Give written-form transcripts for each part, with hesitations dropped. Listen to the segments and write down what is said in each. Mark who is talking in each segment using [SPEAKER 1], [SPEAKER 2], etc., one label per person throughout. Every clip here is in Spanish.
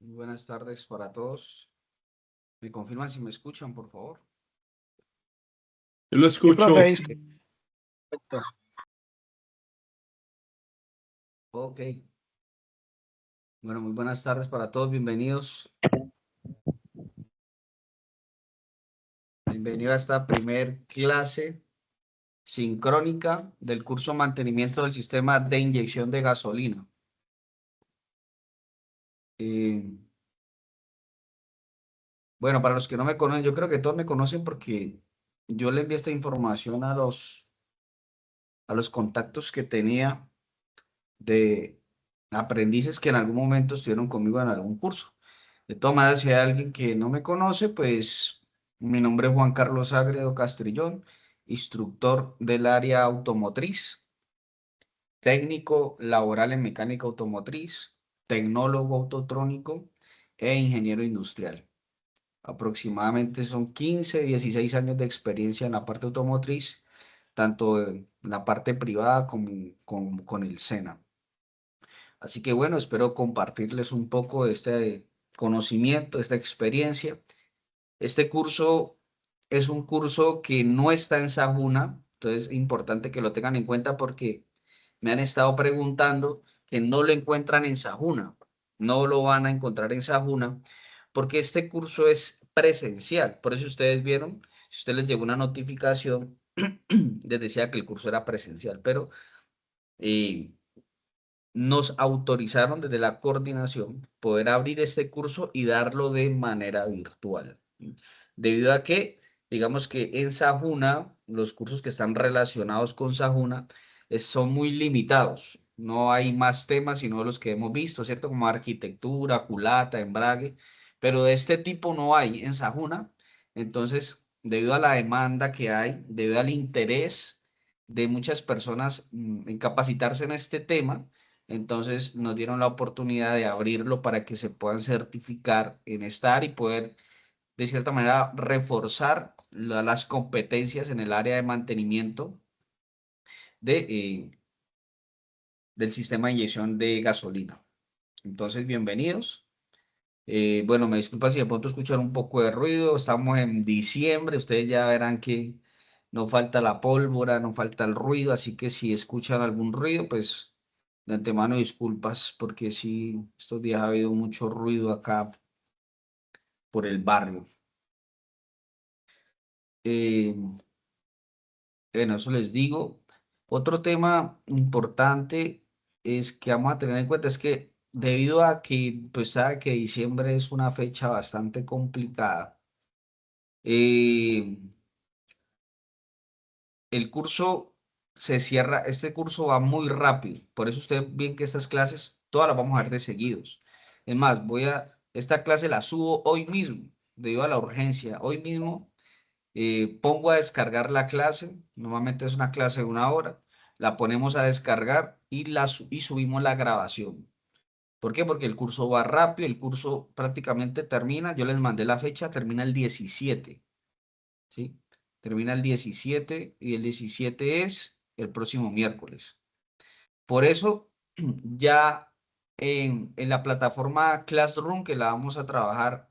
[SPEAKER 1] Muy buenas tardes para todos. ¿Me confirman si me escuchan, por favor?
[SPEAKER 2] Yo lo
[SPEAKER 3] Sí, profe,
[SPEAKER 2] escucho.
[SPEAKER 3] ¿viste?
[SPEAKER 1] Ok. Bueno, muy buenas tardes para todos. Bienvenidos. Bienvenido a esta primer clase sincrónica del curso Mantenimiento del Sistema de Inyección de Gasolina. Bueno, para los que no me conocen, yo creo que todos me conocen porque yo le envié esta información a los contactos que tenía de aprendices que en algún momento estuvieron conmigo en algún curso. De todas maneras, si hay alguien que no me conoce, pues mi nombre es Juan Carlos Agredo Castrillón, instructor del área automotriz, técnico laboral en mecánica automotriz, tecnólogo autotrónico e ingeniero industrial. Aproximadamente son 15, 16 años de experiencia en la parte automotriz, tanto en la parte privada como con el SENA. Así que bueno, espero compartirles un poco de este conocimiento, de esta experiencia. Este curso es un curso que no está en Sajuna, entonces es importante que lo tengan en cuenta porque me han estado preguntando que no lo encuentran en Sajuna, no lo van a encontrar en Sajuna porque este curso es presencial. Por eso ustedes vieron, si ustedes les llegó una notificación, les decía que el curso era presencial, pero eh, nos autorizaron desde la coordinación poder abrir este curso y darlo de manera virtual. Debido a que, digamos que en Sajuna, los cursos que están relacionados con Sajuna son muy limitados. No hay más temas sino los que hemos visto, ¿cierto? Como arquitectura, culata, embrague, pero de este tipo no hay en Sajuna. Entonces, debido a la demanda que hay, debido al interés de muchas personas en capacitarse en este tema, entonces nos dieron la oportunidad de abrirlo para que se puedan certificar en esta área y poder, de cierta manera, reforzar las competencias en el área de mantenimiento del sistema de inyección de gasolina. Entonces, bienvenidos. Bueno, me disculpa si de pronto escuchar un poco de ruido. Estamos en diciembre. Ustedes ya verán que no falta la pólvora, no falta el ruido. Así que si escuchan algún ruido, pues de antemano disculpas, porque sí, estos días ha habido mucho ruido acá por el barrio. Eh, bueno, eso les digo. Otro tema importante es que vamos a tener en cuenta es que debido a que, pues sabe que diciembre es una fecha bastante complicada, eh, el curso se cierra, este curso va muy rápido, por eso ustedes ven que estas clases todas las vamos a ver de seguidos. Es más, esta clase la subo hoy mismo, debido a la urgencia. Hoy mismo pongo a descargar la clase, normalmente es una clase de 1 hora, la ponemos a descargar y subimos la grabación. ¿Por qué? Porque el curso va rápido, el curso prácticamente termina, yo les mandé la fecha, termina el 17. ¿Sí? Termina el 17 y el 17 es el próximo miércoles. Por eso, ya en la plataforma Classroom que la vamos a trabajar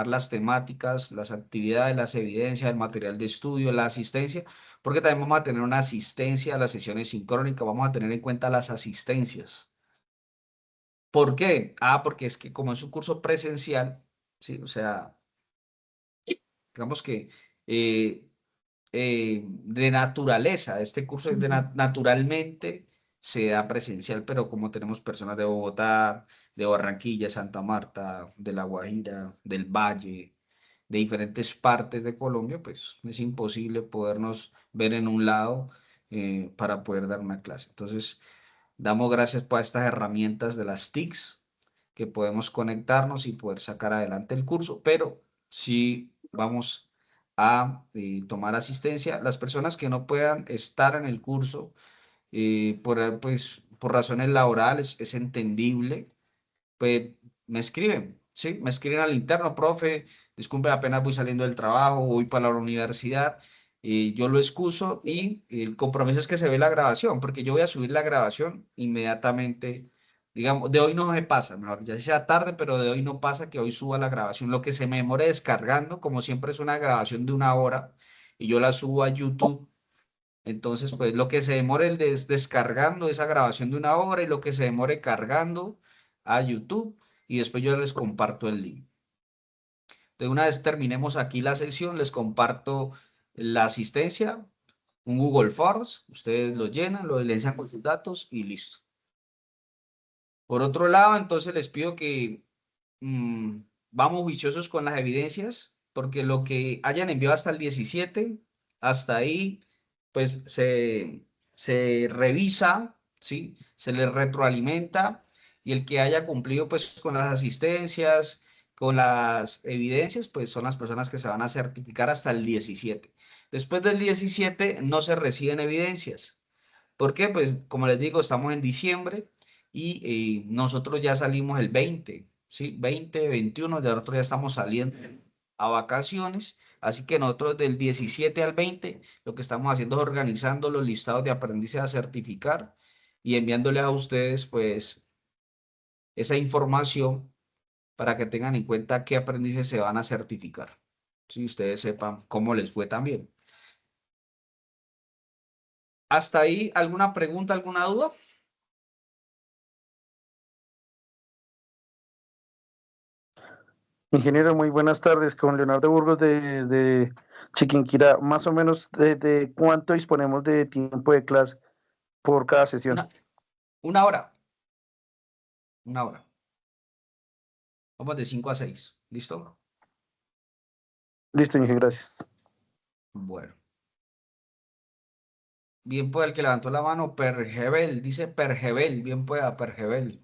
[SPEAKER 1] las temáticas, las actividades, las evidencias, el material de estudio, la asistencia, porque también vamos a tener una asistencia a las sesiones sincrónicas, vamos a tener en cuenta las asistencias. ¿Por qué? Porque es que como es un curso presencial, ¿sí? O sea, digamos que eh, de naturaleza. Este curso es naturalmente se da presencial, pero como tenemos personas de Bogotá, de Barranquilla, Santa Marta, de La Guajira, del Valle, de diferentes partes de Colombia, pues es imposible podernos ver en un lado para poder dar una clase. Entonces, damos gracias por estas herramientas de las TICs que podemos conectarnos y poder sacar adelante el curso, pero si vamos a tomar asistencia. Las personas que no puedan estar en el curso por razones laborales es entendible, pues me escriben, ¿sí? Me escriben al interno, profe, disculpe, apenas voy saliendo del trabajo, voy para la universidad, yo lo excuso y el compromiso es que se ve la grabación, porque yo voy a subir la grabación inmediatamente digamos, de hoy no me pasa, mejor, ya sea tarde, pero de hoy no pasa que hoy suba la grabación. Lo que se me demore descargando, como siempre es una grabación de 1 hora y yo la subo a YouTube. Entonces, pues lo que se demore descargando esa grabación de 1 hora y lo que se demore cargando a YouTube y después yo les comparto el link. De una vez terminemos aquí la sesión, les comparto la asistencia, un Google Forms, ustedes lo llenan, lo evidencian con sus datos y listo. Por otro lado, entonces les pido que vamos juiciosos con las evidencias, porque lo que hayan enviado hasta el 17, hasta ahí, pues se revisa, ¿sí? Se les retroalimenta y el que haya cumplido pues con las asistencias, con las evidencias, pues son las personas que se van a certificar hasta el 17. Después del 17 no se reciben evidencias. ¿Por qué? Pues como les digo, estamos en diciembre y nosotros ya salimos el 20, ¿sí? 20, 21, ya nosotros ya estamos saliendo a vacaciones, así que nosotros del 17 al 20 lo que estamos haciendo es organizando los listados de aprendices a certificar y enviándoles a ustedes pues esa información para que tengan en cuenta qué aprendices se van a certificar, si ustedes sepan cómo les fue también. ¿Hasta ahí alguna pregunta, alguna duda?
[SPEAKER 3] Ingeniero, muy buenas tardes. Con Leonardo Burgos de Chiquinquirá. Más o menos, ¿de cuánto disponemos de tiempo de clase por cada sesión?
[SPEAKER 1] Una hora. Una hora. Vamos de 5 a 6. ¿Listo?
[SPEAKER 3] Listo, ingeniero, gracias.
[SPEAKER 1] Bueno. Bien pueda el que levantó la mano, Pergebel. Dice Pergebel. Bien pueda, Pergebel.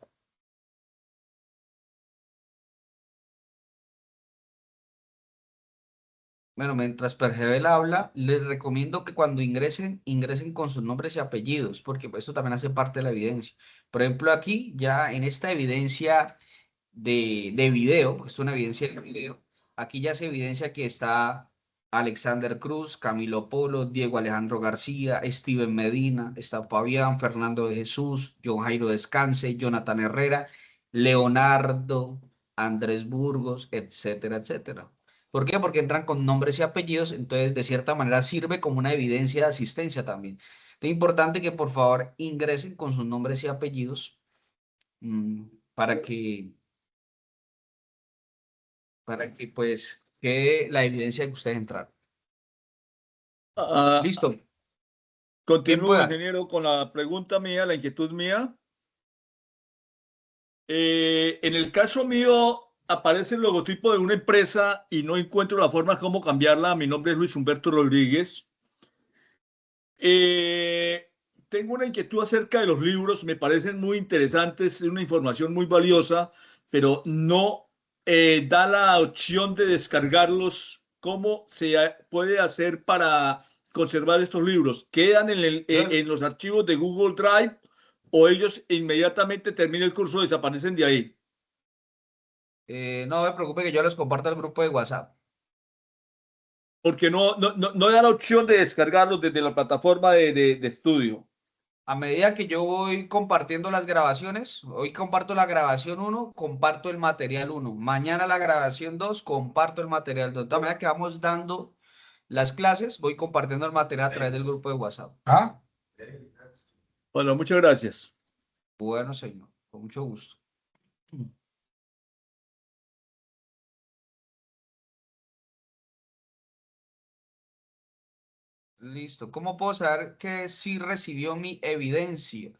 [SPEAKER 1] Bueno, mientras Pergebel habla, les recomiendo que cuando ingresen con sus nombres y apellidos, porque pues, esto también hace parte de la evidencia. Por ejemplo, aquí, ya en esta evidencia de video, porque es una evidencia de video, aquí ya se evidencia que está Alexander Cruz, Camilo Polo, Diego Alejandro García, Steven Medina, está Fabián, Fernando de Jesús, John Jairo Descanse, Jonathan Herrera, Leonardo, Andrés Burgos, etcétera, etcétera. ¿Por qué? Porque entran con nombres y apellidos, entonces de cierta manera sirve como una evidencia de asistencia también. Es importante que por favor ingresen con sus nombres y apellidos mm, para que, para que pues quede la evidencia de que ustedes entraron.
[SPEAKER 2] Ah,
[SPEAKER 1] Listo, bien
[SPEAKER 2] continúo,
[SPEAKER 1] pueda.
[SPEAKER 2] ingeniero, con la pregunta mía, la inquietud mía. En el caso mío, aparece el logotipo de una empresa y no encuentro la forma cómo cambiarla. Mi nombre es Luis Humberto Rodríguez. Eh, Tengo una inquietud acerca de los libros, me parecen muy interesantes, es una información muy valiosa, pero no da la opción de descargarlos. ¿Cómo puede hacer para conservar estos libros? ¿Quedan
[SPEAKER 1] Yo,
[SPEAKER 2] en los archivos de Google Drive o ellos inmediatamente termina el curso desaparecen de ahí?
[SPEAKER 1] no me preocupe que yo les comparto el grupo de WhatsApp.
[SPEAKER 2] Porque no da la opción de descargarlos desde la plataforma de estudio.
[SPEAKER 1] A medida que yo voy compartiendo las grabaciones, hoy comparto la grabación 1, comparto el material 1. Mañana la grabación 2, comparto el material 2. De todas maneras que vamos dando las clases, voy compartiendo el material a través del grupo de WhatsApp. ¿Ah?
[SPEAKER 2] Bueno, muchas gracias.
[SPEAKER 1] Bueno, señor, con mucho gusto. Listo. ¿Cómo puedo saber que sí recibió mi evidencia?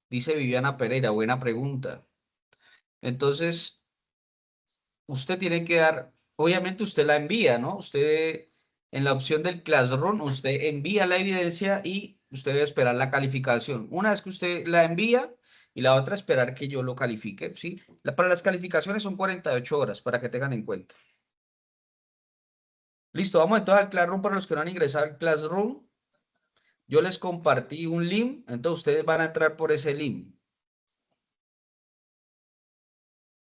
[SPEAKER 1] Dice Viviana Pereira, buena pregunta. Entonces, usted tiene que dar, obviamente usted la envía, ¿no? Usted en la opción del Classroom, usted envía la evidencia y usted debe esperar la calificación. Una vez que usted la envía y la otra esperar que yo lo califique, ¿sí? Para las calificaciones son 48 horas para que tengan en cuenta. Listo, vamos entonces al Classroom para los que no han ingresado al Classroom. Yo les compartí un link, entonces ustedes van a entrar por ese link.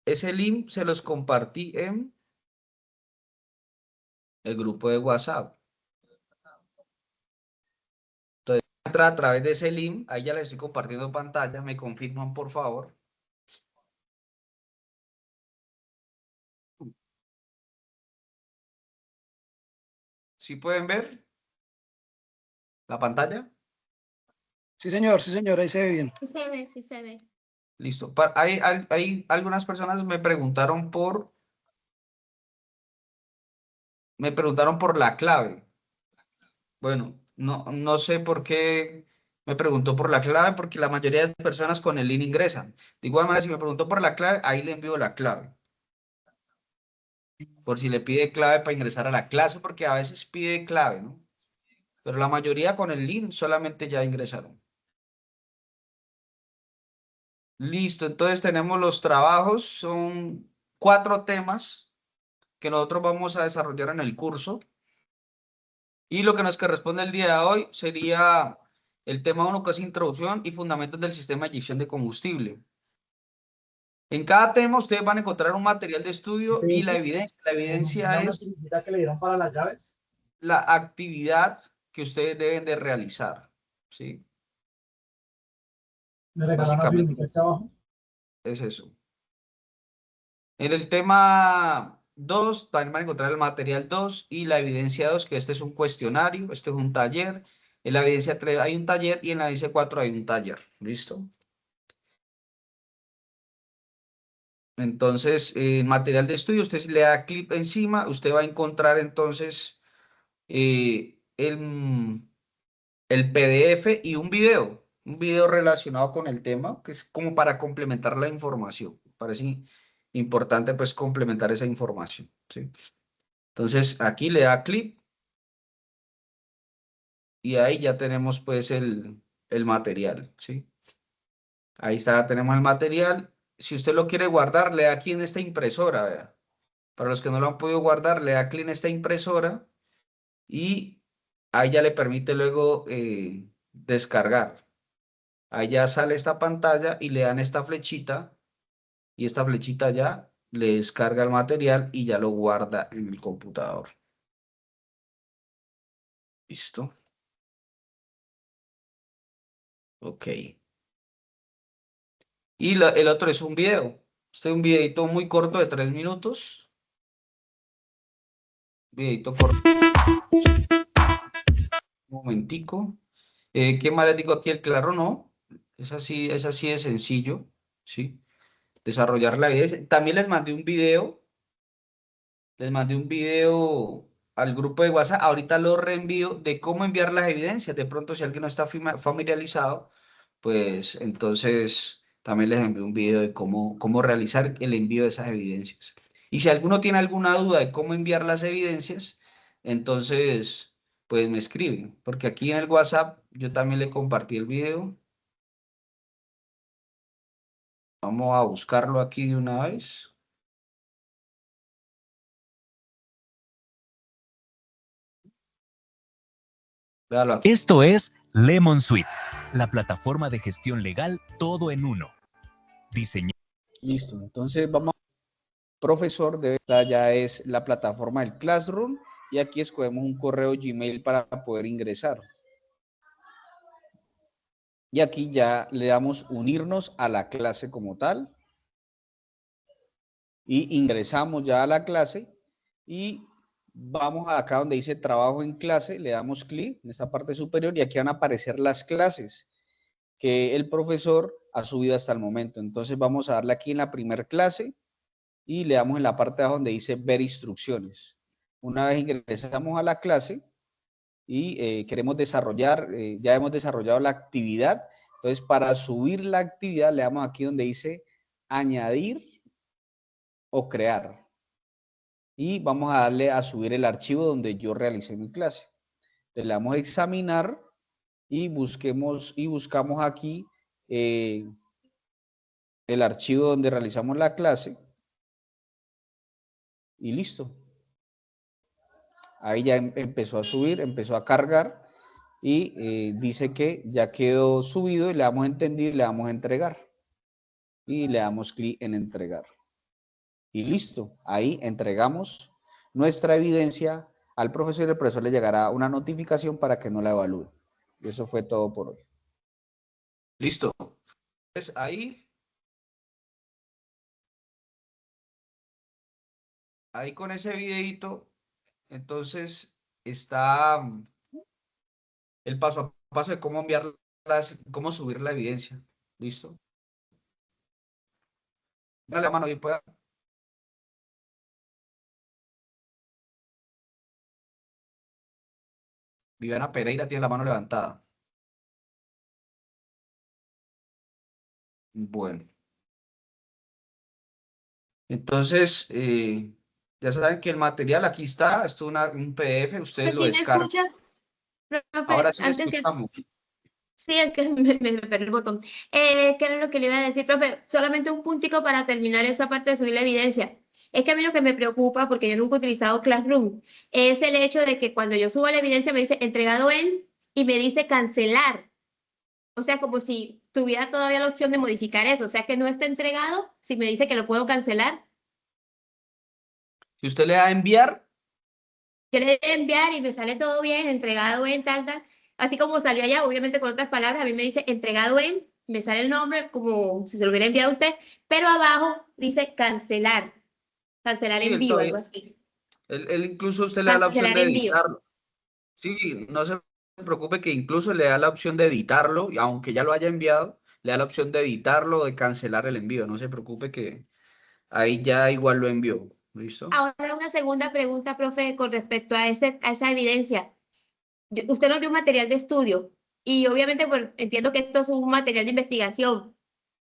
[SPEAKER 1] Ese link se los compartí en el grupo de WhatsApp. Entonces, entrar a través de ese link, ahí ya les estoy compartiendo pantalla, me confirman por favor. ¿Sí pueden ver la pantalla?
[SPEAKER 3] Sí, señor, ahí se ve bien.
[SPEAKER 4] Sí se ve, sí se ve.
[SPEAKER 1] Listo. Hay algunas personas me preguntaron por la clave. Bueno, no sé por qué me preguntó por la clave, porque la mayoría de personas con el link ingresan. De igual manera, si me preguntó por la clave, ahí le envío la clave. Por si le pide clave para ingresar a la clase, porque a veces pide clave, ¿no? Pero la mayoría con el link solamente ya ingresaron. Listo, entonces tenemos los trabajos, son 4 temas que nosotros vamos a desarrollar en el curso. Y lo que nos corresponde el día de hoy sería el tema 1, que es introducción y fundamentos del sistema de inyección de combustible. En cada tema ustedes van a encontrar un material de estudio y la evidencia. La evidencia es
[SPEAKER 5] que le dieron para las llaves.
[SPEAKER 1] la actividad que ustedes deben de realizar, ¿sí?
[SPEAKER 5] Me regalan una
[SPEAKER 1] Básicamente
[SPEAKER 5] firmita abajo.
[SPEAKER 1] es eso. En el tema 2 van a encontrar el material 2 y la evidencia 2, que este es un cuestionario, este es un taller. En la evidencia 3 hay un taller y en la evidencia 4 hay un taller. ¿Listo? Entonces, material de estudio, usted si le da clic encima, usted va a encontrar entonces el PDF y un video relacionado con el tema, que es como para complementar la información. Parece importante pues complementar esa información, ¿sí? Entonces, aquí le da clic y ahí ya tenemos pues el material, ¿sí? Ahí está, tenemos el material. Si usted lo quiere guardar, le da aquí en esta impresora, vea. Para los que no lo han podido guardar, le da clic en esta impresora y ahí ya le permite luego descargar. Ahí ya sale esta pantalla y le dan esta flechita y esta flechita ya le descarga el material y ya lo guarda en el computador. ¿Listo? Ok. Y el otro es un video. Este es un videito muy corto de 3 minutos. Videito corto. Un momentico. ¿Qué más les digo aquí? El claro no. Es así de sencillo. ¿Sí? Desarrollar la evidencia. También les mandé un video. Les mandé un video al grupo de WhatsApp. Ahorita lo reenvío de cómo enviar las evidencias. De pronto, si alguien no está familiarizado, pues entonces también les envío un video de cómo realizar el envío de esas evidencias. Y si alguno tiene alguna duda de cómo enviar las evidencias, entonces pues me escriben, porque aquí en el WhatsApp yo también le compartí el video. Vamos a buscarlo aquí de una vez. Véalo aquí.
[SPEAKER 6] Esto es Lemon Suite, la plataforma de gestión legal todo en uno. Diseñada.
[SPEAKER 1] Listo, entonces vamos. Profesor, esta ya es la plataforma del Classroom y aquí escogemos un correo Gmail para poder ingresar. Y aquí ya le damos unirnos a la clase como tal. Y ingresamos ya a la clase y vamos acá donde dice trabajo en clase, le damos clic en esta parte superior y aquí van a aparecer las clases que el profesor ha subido hasta el momento. Entonces vamos a darle aquí en la primera clase y le damos en la parte de abajo donde dice ver instrucciones. Una vez ingresamos a la clase y queremos desarrollar, ya hemos desarrollado la actividad, entonces para subir la actividad le damos aquí donde dice añadir o crear. Y vamos a darle a subir el archivo donde yo realicé mi clase. Entonces le damos a examinar y buscamos aquí el archivo donde realizamos la clase y listo. Ahí ya empezó a subir, empezó a cargar y dice que ya quedó subido y le damos a entender y le damos a entregar. Y le damos clic en entregar. Y listo, ahí entregamos nuestra evidencia al profesor y el profesor le llegará una notificación para que no la evalúe. Y eso fue todo por hoy. Listo. Entonces ahí con ese videito, entonces está el paso a paso de cómo cómo subir la evidencia. ¿Listo? Dale la mano y pueda. Viviana Pereira tiene la mano levantada. Bueno, entonces, ya saben que el material aquí está, esto es un PDF, ustedes lo
[SPEAKER 4] ¿Sí me
[SPEAKER 1] descargan.
[SPEAKER 4] escucha, profe?
[SPEAKER 1] Ahora sí le
[SPEAKER 4] Antes que...
[SPEAKER 1] escuchamos.
[SPEAKER 4] Sí, es que me perdí el botón. ¿Qué era lo que le iba a decir, profe? Solamente un puntico para terminar esa parte de subir la evidencia. Es que a mí lo que me preocupa, porque yo nunca he utilizado Classroom, es el hecho de que cuando yo subo la evidencia me dice entregado en y me dice cancelar. O sea, como si tuviera todavía la opción de modificar eso. O sea, que no está entregado, si me dice que lo puedo cancelar.
[SPEAKER 1] Si usted le da a enviar,
[SPEAKER 4] Yo le doy a enviar y me sale todo bien, entregado en tal, tal. Así como salió allá, obviamente con otras palabras, a mí me dice entregado en, me sale el nombre como si se lo hubiera enviado a usted, pero abajo dice cancelar, cancelar
[SPEAKER 1] sí, él
[SPEAKER 4] envío, algo
[SPEAKER 1] todavía,
[SPEAKER 4] así.
[SPEAKER 1] él incluso usted le da la opción
[SPEAKER 4] Cancelar
[SPEAKER 1] de
[SPEAKER 4] envío.
[SPEAKER 1] editarlo. Sí, no se preocupe que incluso le da la opción de editarlo, y aunque ya lo haya enviado, le da la opción de editarlo o de cancelar el envío. No se preocupe que ahí ya igual lo envió. ¿Listo?
[SPEAKER 4] Ahora una segunda pregunta, profe, con respecto a, a esa evidencia. Usted nos dio un material de estudio y obviamente bueno, entiendo que esto es un material de investigación.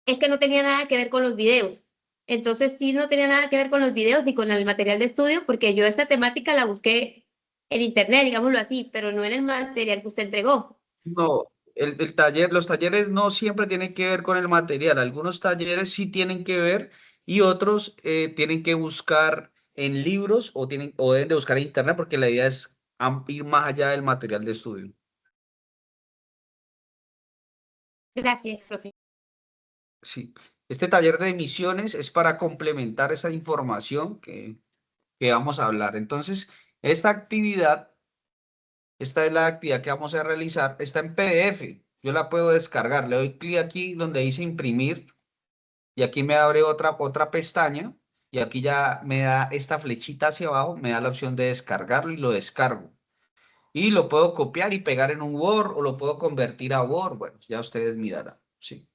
[SPEAKER 4] Es que no tenía nada que ver con los videos. Entonces sí no tenía nada que ver con los videos ni con el material de estudio, porque yo esta temática la busqué en internet, digámoslo así, pero no en el material que usted entregó.
[SPEAKER 1] No, los talleres no siempre tienen que ver con el material. Algunos talleres sí tienen que ver y otros tienen que buscar en libros o deben de buscar en internet porque la idea es ir más allá del material de estudio.
[SPEAKER 4] Gracias, profe.
[SPEAKER 1] Sí. Este taller de emisiones es para complementar esa información que vamos a hablar. Entonces, esta actividad, esta es la actividad que vamos a realizar, está en PDF. Yo la puedo descargar. Le doy clic aquí donde dice imprimir. Y aquí me abre otra pestaña y aquí ya me da esta flechita hacia abajo, me da la opción de descargarlo y lo descargo. Y lo puedo copiar y pegar en un Word o lo puedo convertir a Word. Bueno, ya ustedes mirarán, ¿sí?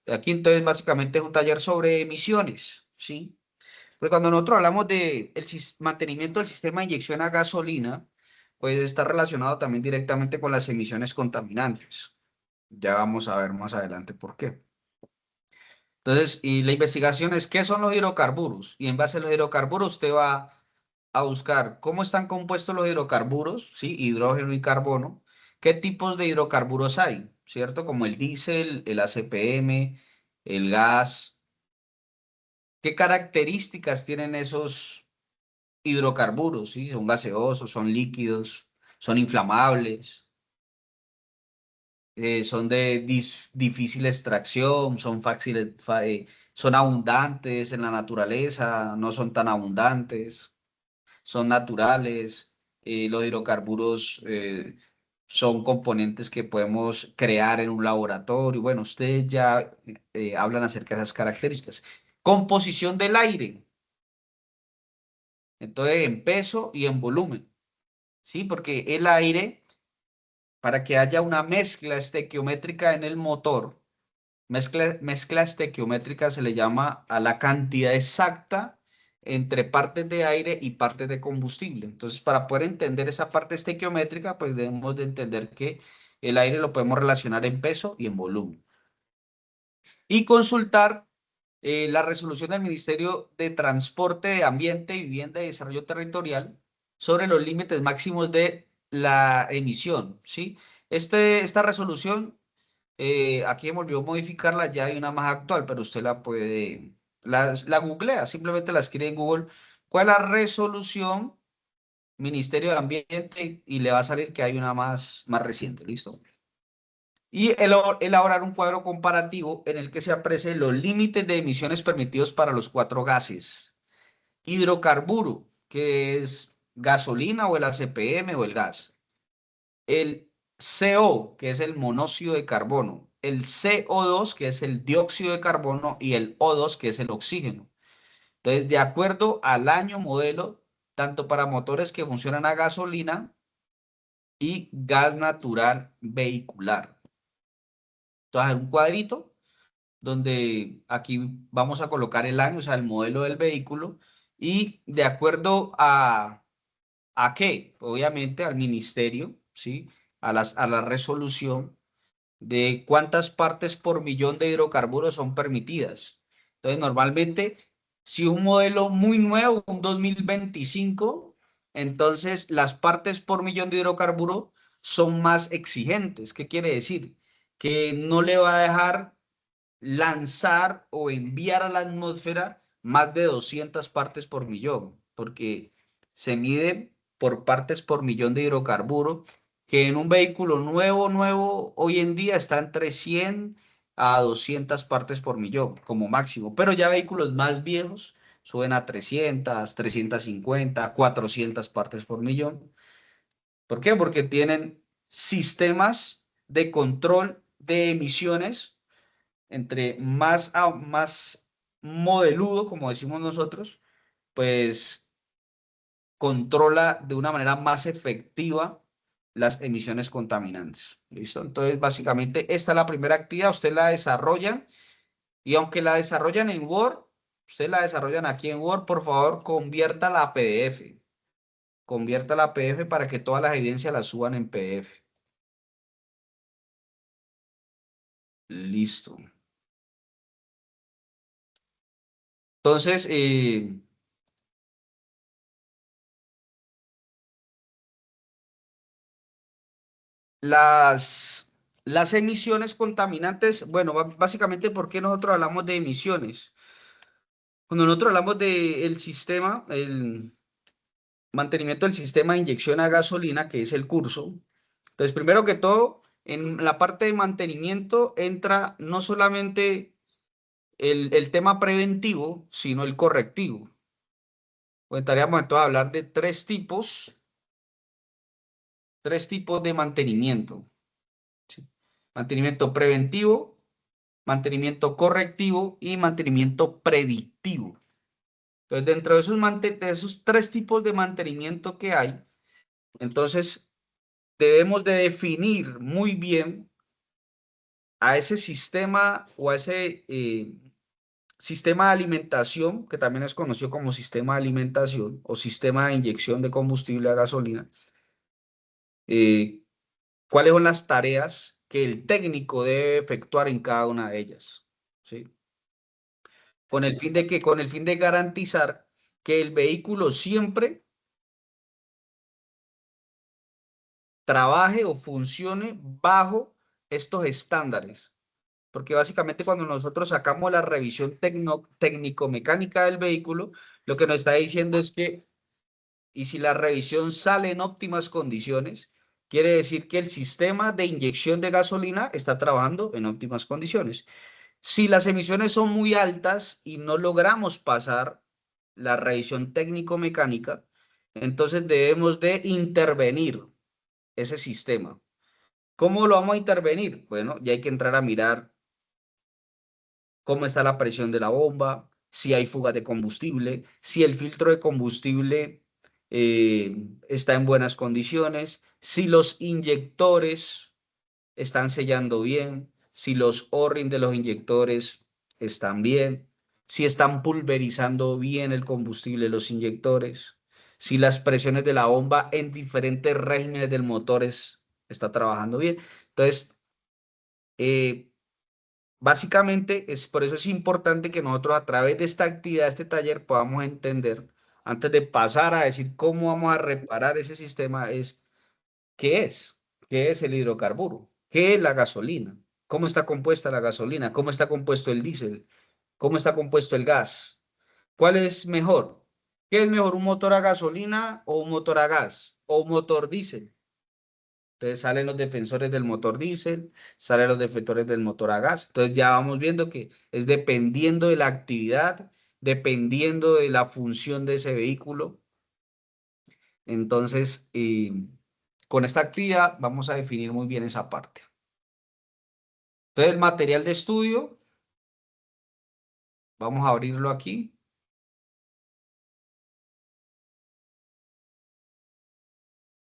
[SPEAKER 1] Aquí entonces básicamente es un taller sobre emisiones, ¿sí? Porque cuando nosotros hablamos de mantenimiento del sistema de inyección a gasolina, pues está relacionado también directamente con las emisiones contaminantes. Ya vamos a ver más adelante por qué. Entonces, y la investigación es qué son los hidrocarburos. Y en base a los hidrocarburos, usted va a buscar cómo están compuestos los hidrocarburos, ¿sí? Hidrógeno y carbono. ¿Qué tipos de hidrocarburos hay? ¿Cierto? Como el diésel, el ACPM, el gas. ¿Qué características tienen esos hidrocarburos? ¿Sí? Son gaseosos, son líquidos, son inflamables, son de difícil extracción, son fáciles, son abundantes en la naturaleza, no son tan abundantes, son naturales. Los hidrocarburos son componentes que podemos crear en un laboratorio. Bueno, ustedes ya hablan acerca de esas características. Composición del aire, entonces en peso y en volumen, ¿sí? Porque el aire, para que haya una mezcla estequiométrica en el motor, mezcla estequiométrica se le llama a la cantidad exacta entre partes de aire y partes de combustible. Entonces, para poder entender esa parte estequiométrica, pues debemos de entender que el aire lo podemos relacionar en peso y en volumen. Y consultar la resolución del Ministerio de Transporte, Ambiente, Vivienda y Desarrollo Territorial sobre los límites máximos de la emisión, ¿sí? Esta resolución aquí me olvidó modificarla, ya hay una más actual, pero usted la puede, la googlea, simplemente la escribe en Google. ¿Cuál es la resolución Ministerio de Ambiente? Y le va a salir que hay una más reciente, ¿listo? Y elaborar un cuadro comparativo en el que se aprecien los límites de emisiones permitidos para los cuatro gases. Hidrocarburo, que es gasolina o el ACPM o el gas. El CO, que es el monóxido de carbono, el CO2, que es el dióxido de carbono, y el O2, que es el oxígeno. Entonces, de acuerdo al año modelo tanto para motores que funcionan a gasolina y gas natural vehicular. Entonces hay un cuadrito donde aquí vamos a colocar el año, o sea, el modelo del vehículo, y de acuerdo ¿a qué? Obviamente al ministerio, ¿sí? A la resolución de cuántas partes por millón de hidrocarburos son permitidas. Entonces, normalmente, si un modelo muy nuevo, un 2025, entonces las partes por millón de hidrocarburo son más exigentes. ¿Qué quiere decir? Que no le va a dejar lanzar o enviar a la atmósfera más de 200 partes por millón, porque se mide por partes por millón de hidrocarburo, que en un vehículo nuevo, hoy en día está entre 100 a 200 partes por millón como máximo, pero ya vehículos más viejos suben a 300, 350, 400 partes por millón. ¿Por qué? Porque tienen sistemas de control de emisiones entre más modeludo, como decimos nosotros, pues controla de una manera más efectiva las emisiones contaminantes. ¿Listo? Entonces, básicamente, esta es la primera actividad, ustedes la desarrollan y aunque la desarrollan en Word, ustedes la desarrollan aquí en Word, por favor, conviértala a PDF. Conviértala a PDF para que todas las evidencias las suban en PDF. Listo. Entonces, las emisiones contaminantes, bueno, básicamente, ¿por qué nosotros hablamos de emisiones? Cuando nosotros hablamos del sistema, el mantenimiento del sistema de inyección a gasolina, que es el curso, entonces, primero que todo, en la parte de mantenimiento entra no solamente el tema preventivo, sino el correctivo. Pues estaríamos entonces a hablar de tres tipos de mantenimiento. ¿Sí? Mantenimiento preventivo, mantenimiento correctivo y mantenimiento predictivo. Entonces, dentro de esos tres tipos de mantenimiento que hay, entonces debemos de definir muy bien a ese sistema o a ese sistema de alimentación, que también es conocido como sistema de alimentación o sistema de inyección de combustible a gasolina, eh, cuáles son las tareas que el técnico debe efectuar en cada una de ellas. ¿Sí? Con el fin de garantizar que el vehículo siempre trabaje o funcione bajo estos estándares. Porque básicamente cuando nosotros sacamos la revisión técnico-mecánica del vehículo, lo que nos está diciendo es que, y si la revisión sale en óptimas condiciones, quiere decir que el sistema de inyección de gasolina está trabajando en óptimas condiciones. Si las emisiones son muy altas y no logramos pasar la revisión técnico-mecánica, entonces debemos de intervenir ese sistema. ¿Cómo lo vamos a intervenir? Bueno, ya hay que entrar a mirar cómo está la presión de la bomba, si hay fuga de combustible, si el filtro de combustible está en buenas condiciones, si los inyectores están sellando bien, si los O-ring de los inyectores están bien, si están pulverizando bien el combustible los inyectores, si las presiones de la bomba en diferentes regímenes del motor está trabajando bien. Entonces, eh, básicamente, por eso es importante que nosotros a través de esta actividad, este taller, podamos entender, antes de pasar a decir cómo vamos a reparar ese sistema, es qué es, qué es el hidrocarburo, qué es la gasolina, cómo está compuesta la gasolina, cómo está compuesto el diésel, cómo está compuesto el gas, cuál es mejor, qué es mejor, un motor a gasolina o un motor a gas o un motor diésel. Entonces salen los defensores del motor diésel, salen los defensores del motor a gas. Entonces ya vamos viendo que es dependiendo de la actividad, dependiendo de la función de ese vehículo. Entonces, con esta actividad vamos a definir muy bien esa parte. Entonces, el material de estudio, vamos a abrirlo aquí.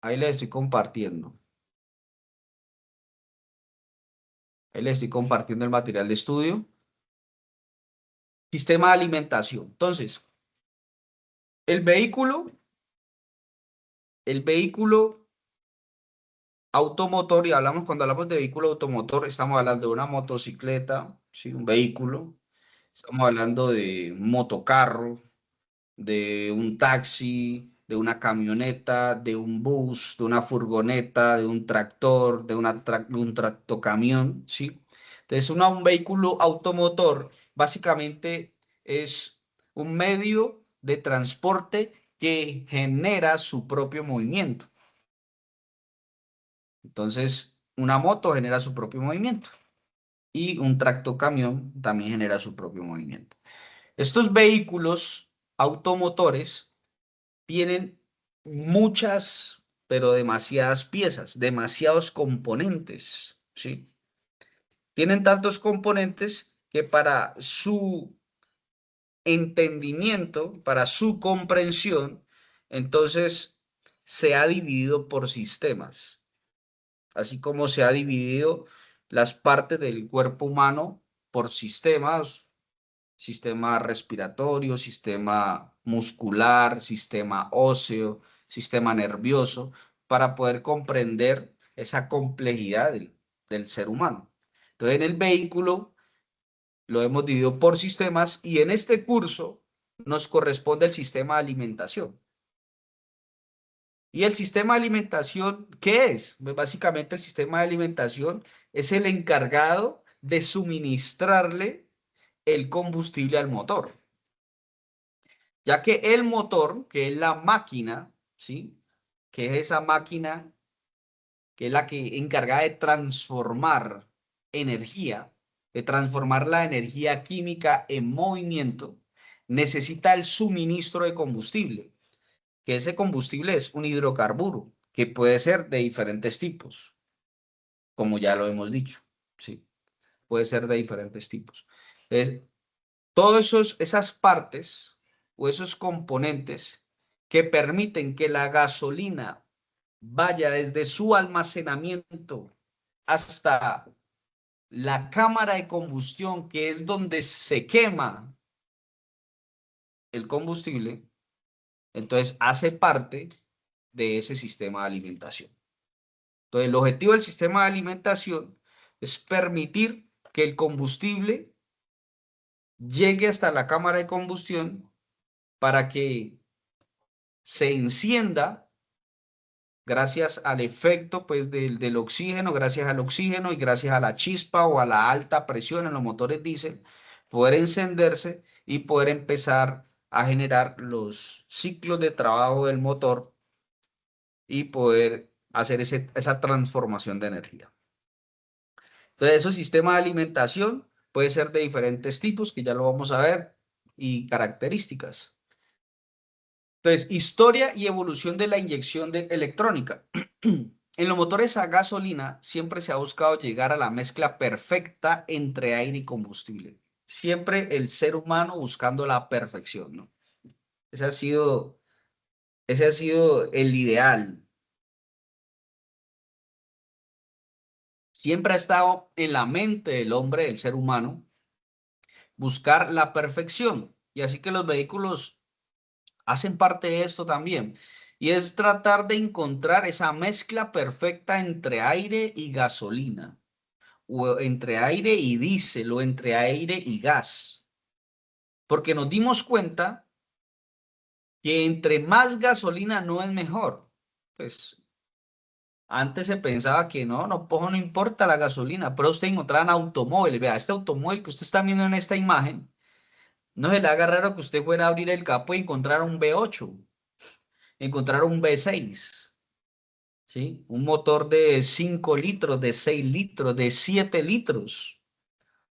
[SPEAKER 1] Ahí les estoy compartiendo. Ahí les estoy compartiendo el material de estudio. Sistema de alimentación. Entonces, el vehículo automotor, y cuando hablamos de vehículo automotor, estamos hablando de una motocicleta, ¿sí? Un vehículo. Estamos hablando de un motocarro, de un taxi, de una camioneta, de un bus, de una furgoneta, de un tractor, de un tractocamión, ¿sí? Entonces, un vehículo automotor básicamente es un medio de transporte que genera su propio movimiento. Entonces, una moto genera su propio movimiento y un tractocamión también genera su propio movimiento. Estos vehículos automotores tienen muchas, pero demasiadas piezas, demasiados componentes, ¿sí? Tienen tantos componentes que para su entendimiento, para su comprensión, entonces se ha dividido por sistemas, así como se ha dividido las partes del cuerpo humano por sistemas, sistema respiratorio, sistema muscular, sistema óseo, sistema nervioso, para poder comprender esa complejidad del ser humano. Entonces, en el vehículo lo hemos dividido por sistemas y en este curso nos corresponde el sistema de alimentación. ¿Y el sistema de alimentación qué es? Pues básicamente el sistema de alimentación es el encargado de suministrarle el combustible al motor. Ya que el motor, que es la máquina, ¿sí? Que es esa máquina que es la que encarga de transformar energía, de transformar la energía química en movimiento, necesita el suministro de combustible, que ese combustible es un hidrocarburo, que puede ser de diferentes tipos, como ya lo hemos dicho, ¿sí? Puede ser de diferentes tipos. Entonces, todas esas partes o esos componentes que permiten que la gasolina vaya desde su almacenamiento hasta la cámara de combustión, que es donde se quema el combustible, entonces hace parte de ese sistema de alimentación. Entonces, el objetivo del sistema de alimentación es permitir que el combustible llegue hasta la cámara de combustión para que se encienda gracias al efecto pues del oxígeno, gracias al oxígeno y gracias a la chispa o a la alta presión en los motores diésel, poder encenderse y poder empezar a generar los ciclos de trabajo del motor y poder hacer esa transformación de energía. Entonces, esos sistemas de alimentación puede ser de diferentes tipos, que ya lo vamos a ver, y características. Entonces, historia y evolución de la inyección electrónica. En los motores a gasolina siempre se ha buscado llegar a la mezcla perfecta entre aire y combustible. Siempre el ser humano buscando la perfección, ¿no? Ese ha sido el ideal. Siempre ha estado en la mente del hombre, del ser humano, buscar la perfección. Y así que los vehículos hacen parte de esto también. Y es tratar de encontrar esa mezcla perfecta entre aire y gasolina, o entre aire y diésel, o entre aire y gas. Porque nos dimos cuenta que entre más gasolina no es mejor. Pues antes se pensaba que no importa la gasolina, pero usted encontraba automóviles. Vea, este automóvil que usted está viendo en esta imagen, no se le haga raro que usted fuera a abrir el capó y encontrar un V8, encontrar un V6, ¿sí? Un motor de 5 litros, de 6 litros, de 7 litros.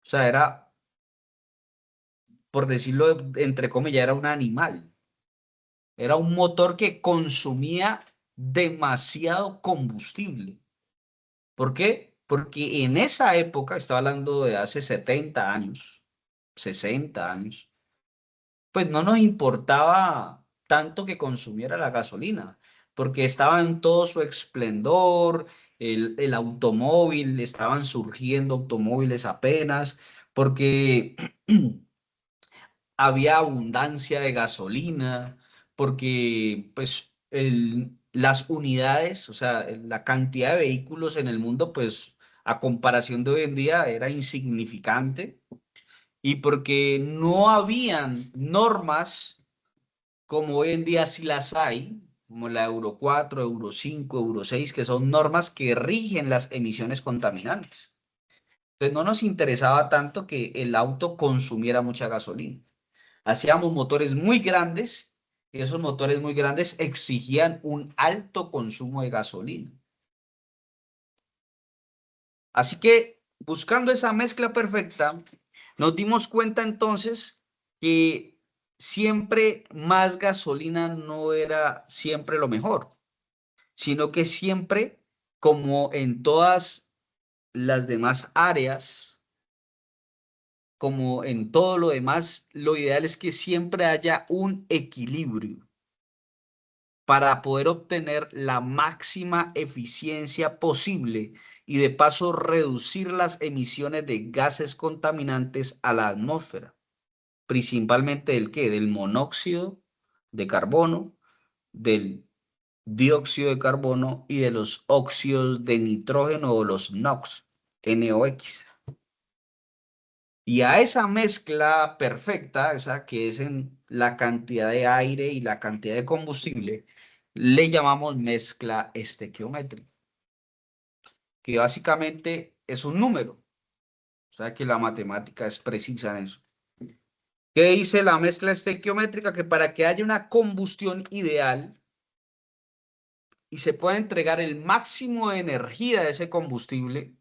[SPEAKER 1] O sea, era, por decirlo entre comillas, era un animal. Era un motor que consumía demasiado combustible. ¿Por qué? Porque en esa época, estaba hablando de hace 70 años, 60 años, pues no nos importaba tanto que consumiera la gasolina, porque estaba en todo su esplendor, el automóvil, estaban surgiendo automóviles apenas, porque había abundancia de gasolina, porque pues las unidades, o sea, la cantidad de vehículos en el mundo, pues a comparación de hoy en día era insignificante, y porque no habían normas como hoy en día sí las hay, como la Euro 4, Euro 5, Euro 6, que son normas que rigen las emisiones contaminantes. Entonces no nos interesaba tanto que el auto consumiera mucha gasolina. Hacíamos motores muy grandes y esos motores muy grandes exigían un alto consumo de gasolina. Así que buscando esa mezcla perfecta, nos dimos cuenta entonces que siempre más gasolina no era siempre lo mejor, sino que siempre, como en todas las demás áreas, como en todo lo demás, lo ideal es que siempre haya un equilibrio para poder obtener la máxima eficiencia posible y de paso reducir las emisiones de gases contaminantes a la atmósfera, principalmente del qué, del monóxido de carbono, del dióxido de carbono y de los óxidos de nitrógeno o los NOx, NOx. Y a esa mezcla perfecta, esa que es en la cantidad de aire y la cantidad de combustible, le llamamos mezcla estequiométrica, que básicamente es un número. O sea que la matemática es precisa en eso. ¿Qué dice la mezcla estequiométrica? Que para que haya una combustión ideal y se pueda entregar el máximo de energía de ese combustible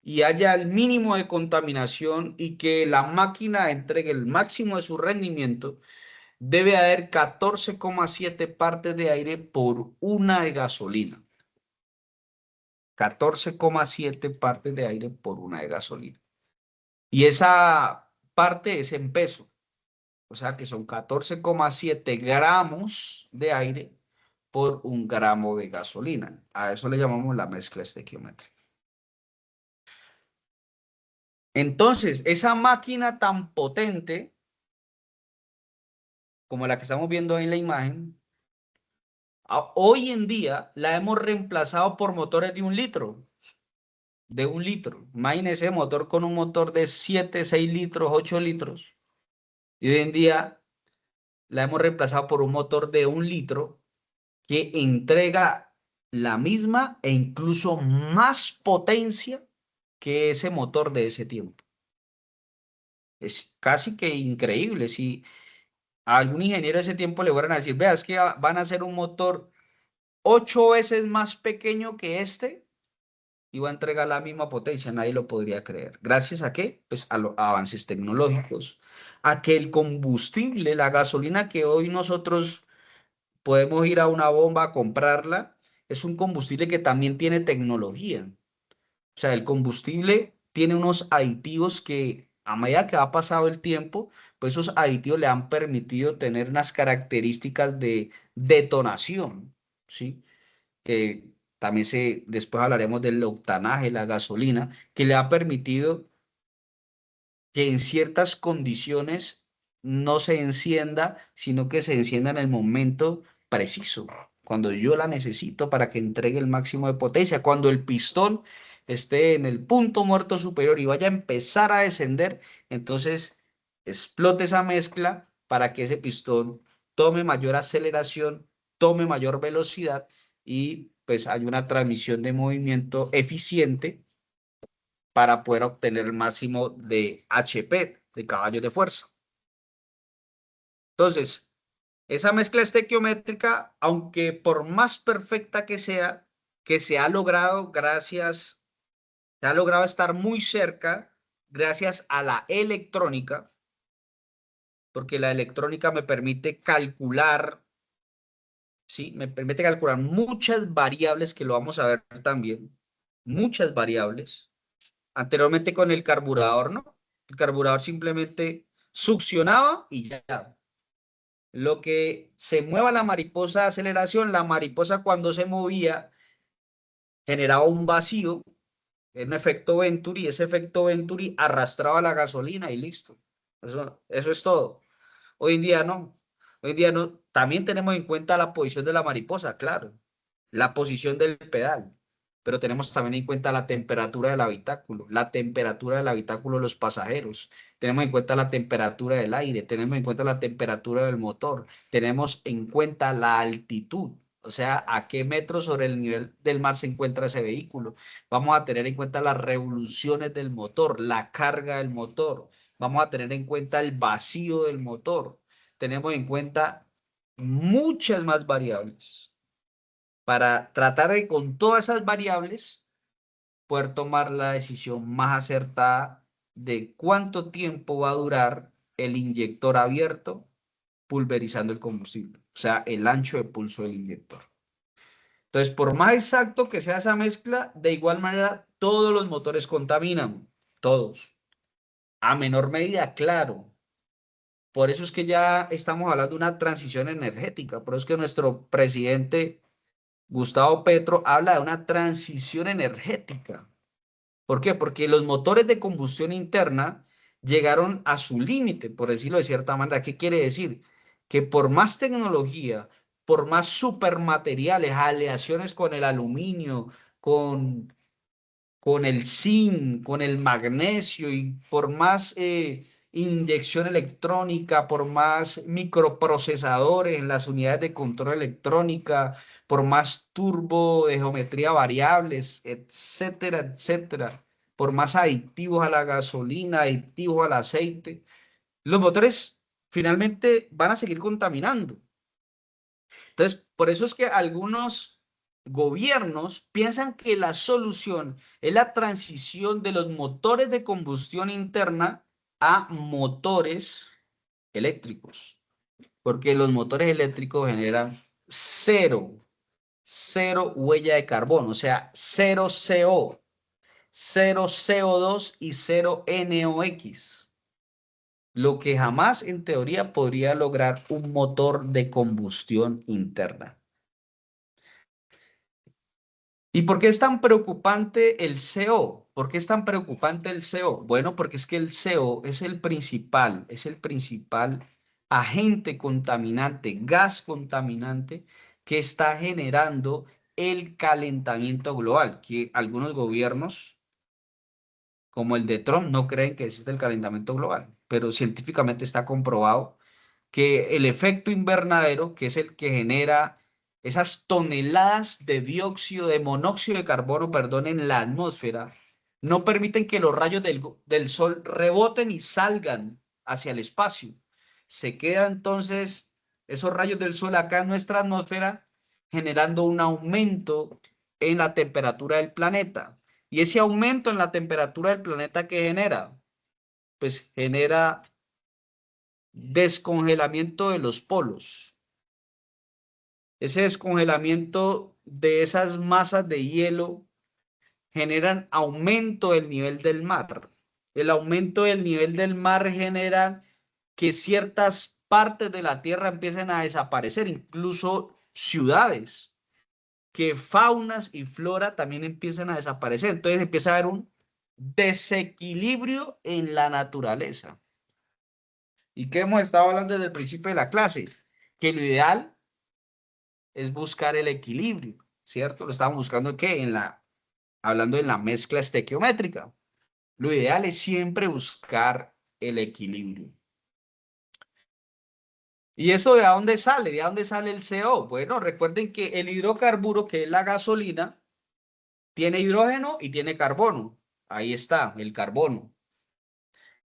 [SPEAKER 1] y haya el mínimo de contaminación y que la máquina entregue el máximo de su rendimiento, debe haber 14,7 partes de aire por una de gasolina. 14,7 partes de aire por una de gasolina. Y esa parte es en peso. O sea que son 14,7 gramos de aire por un gramo de gasolina. A eso le llamamos la mezcla estequiométrica. Entonces, esa máquina tan potente como la que estamos viendo en la imagen, hoy en día la hemos reemplazado por motores de 1 litro. De 1 litro. Imagínense motor con un motor de 7, 6 litros, 8 litros. Y hoy en día la hemos reemplazado por un motor de 1 litro que entrega la misma e incluso más potencia que ese motor de ese tiempo. Es casi que increíble. Si a algún ingeniero de ese tiempo le fueran a decir, vea, es que van a hacer un motor 8 veces más pequeño que este y va a entregar la misma potencia, nadie lo podría creer. ¿Gracias a qué? Pues a los avances tecnológicos, a que el combustible, la gasolina que hoy nosotros podemos ir a una bomba a comprarla, es un combustible que también tiene tecnología. O sea, el combustible tiene unos aditivos que a medida que ha pasado el tiempo, pues esos aditivos le han permitido tener unas características de detonación, ¿sí? Que también después hablaremos del octanaje, la gasolina, que le ha permitido que en ciertas condiciones no se encienda, sino que se encienda en el momento preciso, cuando yo la necesito para que entregue el máximo de potencia, cuando el pistón esté en el punto muerto superior y vaya a empezar a descender, entonces explote esa mezcla para que ese pistón tome mayor aceleración, tome mayor velocidad y pues hay una transmisión de movimiento eficiente para poder obtener el máximo de HP, de caballos de fuerza. Entonces, esa mezcla estequiométrica, aunque por más perfecta que sea, que se ha logrado se ha logrado estar muy cerca gracias a la electrónica, porque la electrónica me permite calcular, ¿sí? Me permite calcular muchas variables que lo vamos a ver también, muchas variables. Anteriormente con el carburador, ¿no? El carburador simplemente succionaba y ya. lo que se mueva la mariposa de aceleración, la mariposa cuando se movía generaba un vacío, un efecto Venturi, ese efecto Venturi arrastraba la gasolina y listo. Eso es todo. Hoy en día no. Hoy en día no. También tenemos en cuenta la posición de la mariposa, claro. La posición del pedal. Pero tenemos también en cuenta la temperatura del habitáculo, la temperatura del habitáculo de los pasajeros. Tenemos en cuenta la temperatura del aire, tenemos en cuenta la temperatura del motor, tenemos en cuenta la altitud. O sea, a qué metro sobre el nivel del mar se encuentra ese vehículo. Vamos a tener en cuenta las revoluciones del motor, la carga del motor. Vamos a tener en cuenta el vacío del motor. Tenemos en cuenta muchas más variables para tratar de, con todas esas variables, poder tomar la decisión más acertada de cuánto tiempo va a durar el inyector abierto pulverizando el combustible, o sea, el ancho de pulso del inyector. Entonces, por más exacto que sea esa mezcla, de igual manera, todos los motores contaminan, todos. A menor medida, claro. Por eso es que ya estamos hablando de una transición energética. Por eso es que nuestro presidente Gustavo Petro habla de una transición energética. ¿Por qué? Porque los motores de combustión interna llegaron a su límite, por decirlo de cierta manera. ¿Qué quiere decir? Que por más tecnología, por más supermateriales, aleaciones con el aluminio, con con el zinc, con el magnesio y por más inyección electrónica, por más microprocesadores en las unidades de control electrónica, por más turbo de geometría variables, etcétera, etcétera, por más aditivos a la gasolina, aditivos al aceite, los motores finalmente van a seguir contaminando. Entonces, por eso es que algunos gobiernos piensan que la solución es la transición de los motores de combustión interna a motores eléctricos, porque los motores eléctricos generan cero huella de carbono, o sea, cero CO, cero CO2 y cero NOx, lo que jamás en teoría podría lograr un motor de combustión interna. ¿Y por qué es tan preocupante el CO? ¿Por qué es tan preocupante el CO? Bueno, porque es que el CO es el principal agente contaminante, gas contaminante que está generando el calentamiento global, que algunos gobiernos, como el de Trump, no creen que existe el calentamiento global, pero científicamente está comprobado que el efecto invernadero, que es el que genera esas toneladas de dióxido de monóxido de carbono, perdón, en la atmósfera, no permiten que los rayos del sol reboten y salgan hacia el espacio. Se quedan entonces esos rayos del sol acá en nuestra atmósfera, generando un aumento en la temperatura del planeta. Y ese aumento en la temperatura del planeta que genera, pues genera descongelamiento de los polos. Ese descongelamiento de esas masas de hielo generan aumento del nivel del mar. El aumento del nivel del mar genera que ciertas partes de la Tierra empiecen a desaparecer, incluso ciudades, que faunas y flora también empiezan a desaparecer. Entonces empieza a haber un desequilibrio en la naturaleza. ¿Y qué hemos estado hablando desde el principio de la clase? Que lo ideal es buscar el equilibrio, ¿cierto? Lo estamos buscando ¿qué? Hablando en la mezcla estequiométrica. Lo ideal es siempre buscar el equilibrio. ¿Y eso de dónde sale? ¿De dónde sale el CO? Bueno, recuerden que el hidrocarburo, que es la gasolina, tiene hidrógeno y tiene carbono. Ahí está, el carbono.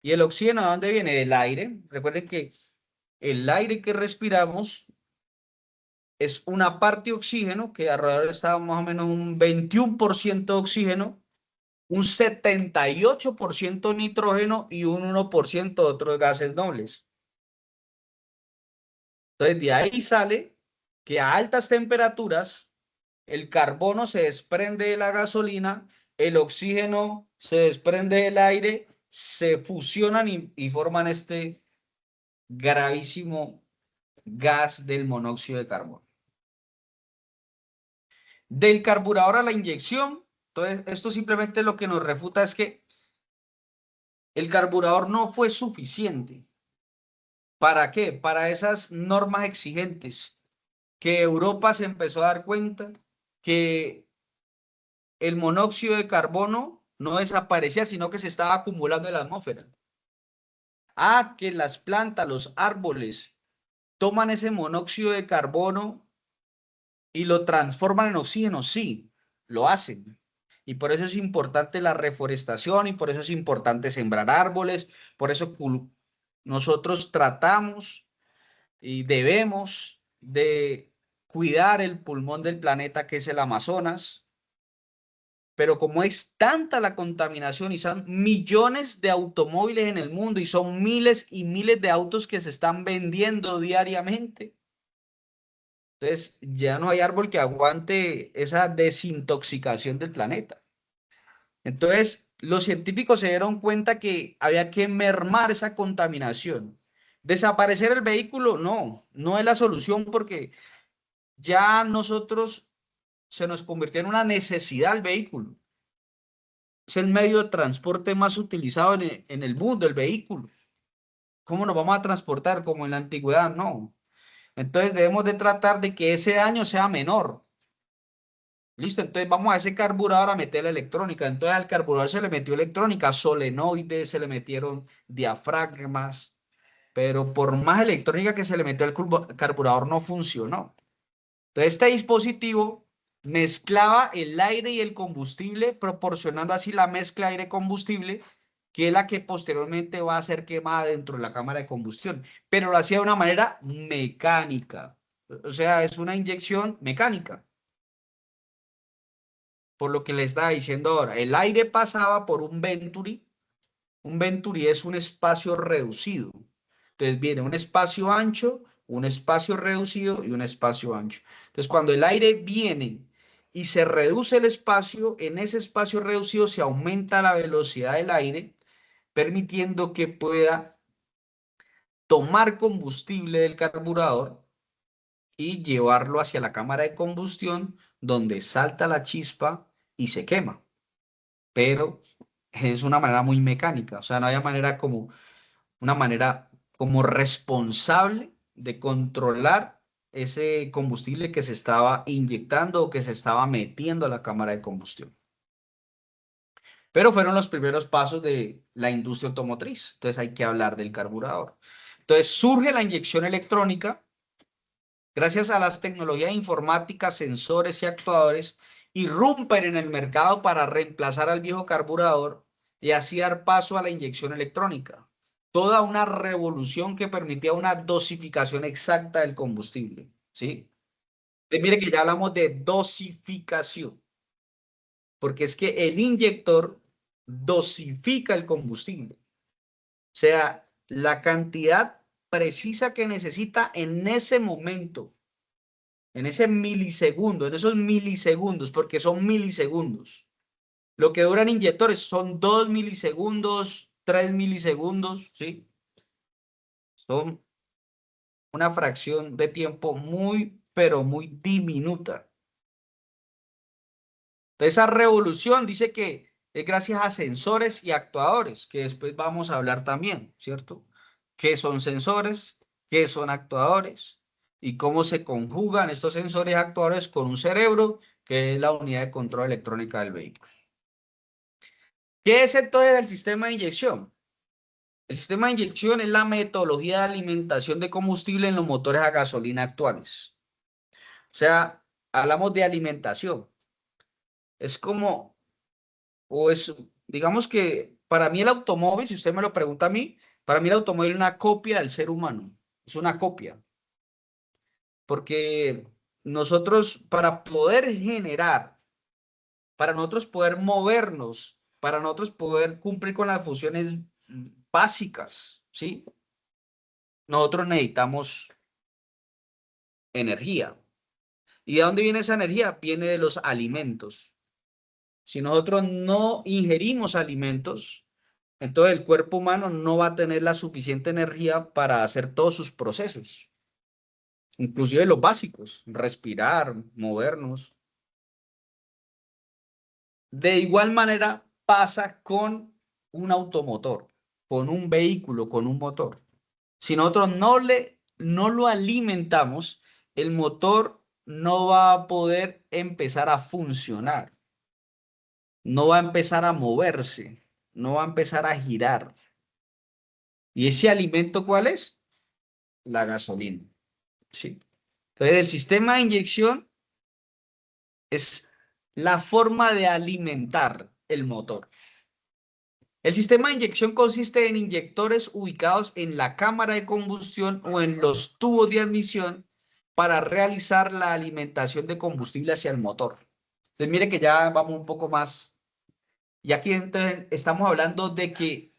[SPEAKER 1] ¿Y el oxígeno de dónde viene? Del aire. Recuerden que el aire que respiramos es una parte oxígeno, que alrededor está más o menos un 21% de oxígeno, un 78% nitrógeno y un 1% de otros gases nobles. Entonces, de ahí sale que a altas temperaturas el carbono se desprende de la gasolina, el oxígeno se desprende del aire, se fusionan y forman este gravísimo gas del monóxido de carbono. Del carburador a la inyección, entonces esto simplemente lo que nos refuta es que el carburador no fue suficiente. ¿Para qué? Para esas normas exigentes que Europa se empezó a dar cuenta que el monóxido de carbono no desaparecía, sino que se estaba acumulando en la atmósfera. Que las plantas, los árboles, toman ese monóxido de carbono y lo transforman en oxígeno, sí, lo hacen. Y por eso es importante la reforestación y por eso es importante sembrar árboles, por eso nosotros tratamos y debemos de cuidar el pulmón del planeta que es el Amazonas. Pero como es tanta la contaminación y son millones de automóviles en el mundo y son miles y miles de autos que se están vendiendo diariamente, entonces ya no hay árbol que aguante esa desintoxicación del planeta. Entonces los científicos se dieron cuenta que había que mermar esa contaminación. Desaparecer el vehículo, no es la solución porque ya nosotros se nos convirtió en una necesidad el vehículo. Es el medio de transporte más utilizado en el mundo, el vehículo. ¿Cómo nos vamos a transportar como en la antigüedad? No. Entonces debemos de tratar de que ese daño sea menor. Listo, entonces vamos a ese carburador a meter la electrónica. Entonces al carburador se le metió electrónica, solenoides, se le metieron diafragmas, pero por más electrónica que se le metió al carburador no funcionó. Entonces este dispositivo mezclaba el aire y el combustible, proporcionando así la mezcla aire-combustible, que es la que posteriormente va a ser quemada dentro de la cámara de combustión, pero lo hacía de una manera mecánica. O sea, es una inyección mecánica. Por lo que le estaba diciendo ahora, el aire pasaba por un venturi. Un venturi es un espacio reducido. Entonces viene un espacio ancho, un espacio reducido y un espacio ancho. Entonces cuando el aire viene y se reduce el espacio, en ese espacio reducido se aumenta la velocidad del aire, permitiendo que pueda tomar combustible del carburador y llevarlo hacia la cámara de combustión, donde salta la chispa y se quema. Pero es una manera muy mecánica, o sea, no hay una manera como responsable de controlar ese combustible que se estaba inyectando o que se estaba metiendo a la cámara de combustión. Pero fueron los primeros pasos de la industria automotriz. Entonces hay que hablar del carburador. Entonces surge la inyección electrónica. Gracias a las tecnologías informáticas, sensores y actuadores, irrumpen en el mercado para reemplazar al viejo carburador y así dar paso a la inyección electrónica. Toda una revolución que permitía una dosificación exacta del combustible, ¿sí? Mire que ya hablamos de dosificación, porque es que el inyector dosifica el combustible. O sea, la cantidad precisa que necesita en ese momento, en ese milisegundo, en esos milisegundos, porque son milisegundos. Lo que duran inyectores son 2 milisegundos, 3 milisegundos, ¿sí? Son una fracción de tiempo muy, pero muy diminuta. Esa revolución dice que es gracias a sensores y actuadores, que después vamos a hablar también, ¿cierto? ¿Qué son sensores? ¿Qué son actuadores? Y cómo se conjugan estos sensores y actuadores con un cerebro, que es la unidad de control electrónica del vehículo. ¿Qué es entonces el sistema de inyección? El sistema de inyección es la metodología de alimentación de combustible en los motores a gasolina actuales. O sea, hablamos de alimentación. Es como, digamos que para mí el automóvil, si usted me lo pregunta a mí, para mí el automóvil es una copia del ser humano. Es una copia. Porque nosotros, para poder generar, para nosotros poder movernos, para nosotros poder cumplir con las funciones básicas, ¿sí? Nosotros necesitamos energía. ¿Y de dónde viene esa energía? Viene de los alimentos. Si nosotros no ingerimos alimentos, entonces el cuerpo humano no va a tener la suficiente energía para hacer todos sus procesos. inclusive los básicos, respirar, movernos. De igual manera pasa con un automotor, con un vehículo, con un motor. Si nosotros no lo alimentamos, el motor no va a poder empezar a funcionar, no va a empezar a moverse, no va a empezar a girar. ¿Y ese alimento cuál es? La gasolina. ¿Sí? Entonces, el sistema de inyección es la forma de alimentar el motor. El sistema de inyección consiste en inyectores ubicados en la cámara de combustión o en los tubos de admisión para realizar la alimentación de combustible hacia el motor. Entonces, mire que ya vamos un poco más. Y aquí entonces estamos hablando de que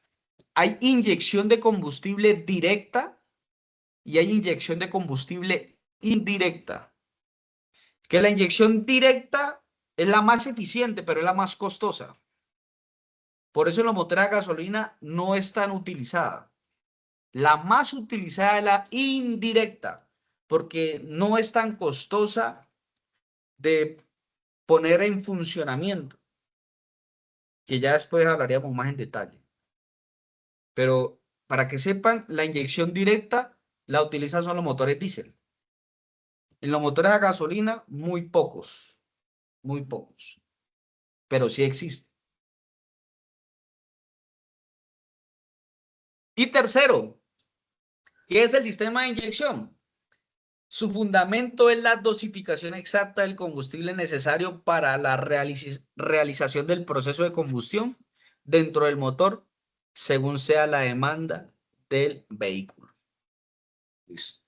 [SPEAKER 1] hay inyección de combustible directa y hay inyección de combustible indirecta. Que la inyección directa es la más eficiente, pero es la más costosa. Por eso la motores a gasolina no es tan utilizada. La más utilizada es la indirecta, porque no es tan costosa de poner en funcionamiento, que ya después hablaríamos más en detalle. Pero para que sepan, la inyección directa la utilizan solo los motores diésel. En los motores a gasolina, muy pocos, pero sí existe. Y tercero, ¿qué es el sistema de inyección? Su fundamento es la dosificación exacta del combustible necesario para la realización del proceso de combustión dentro del motor, según sea la demanda del vehículo. Listo.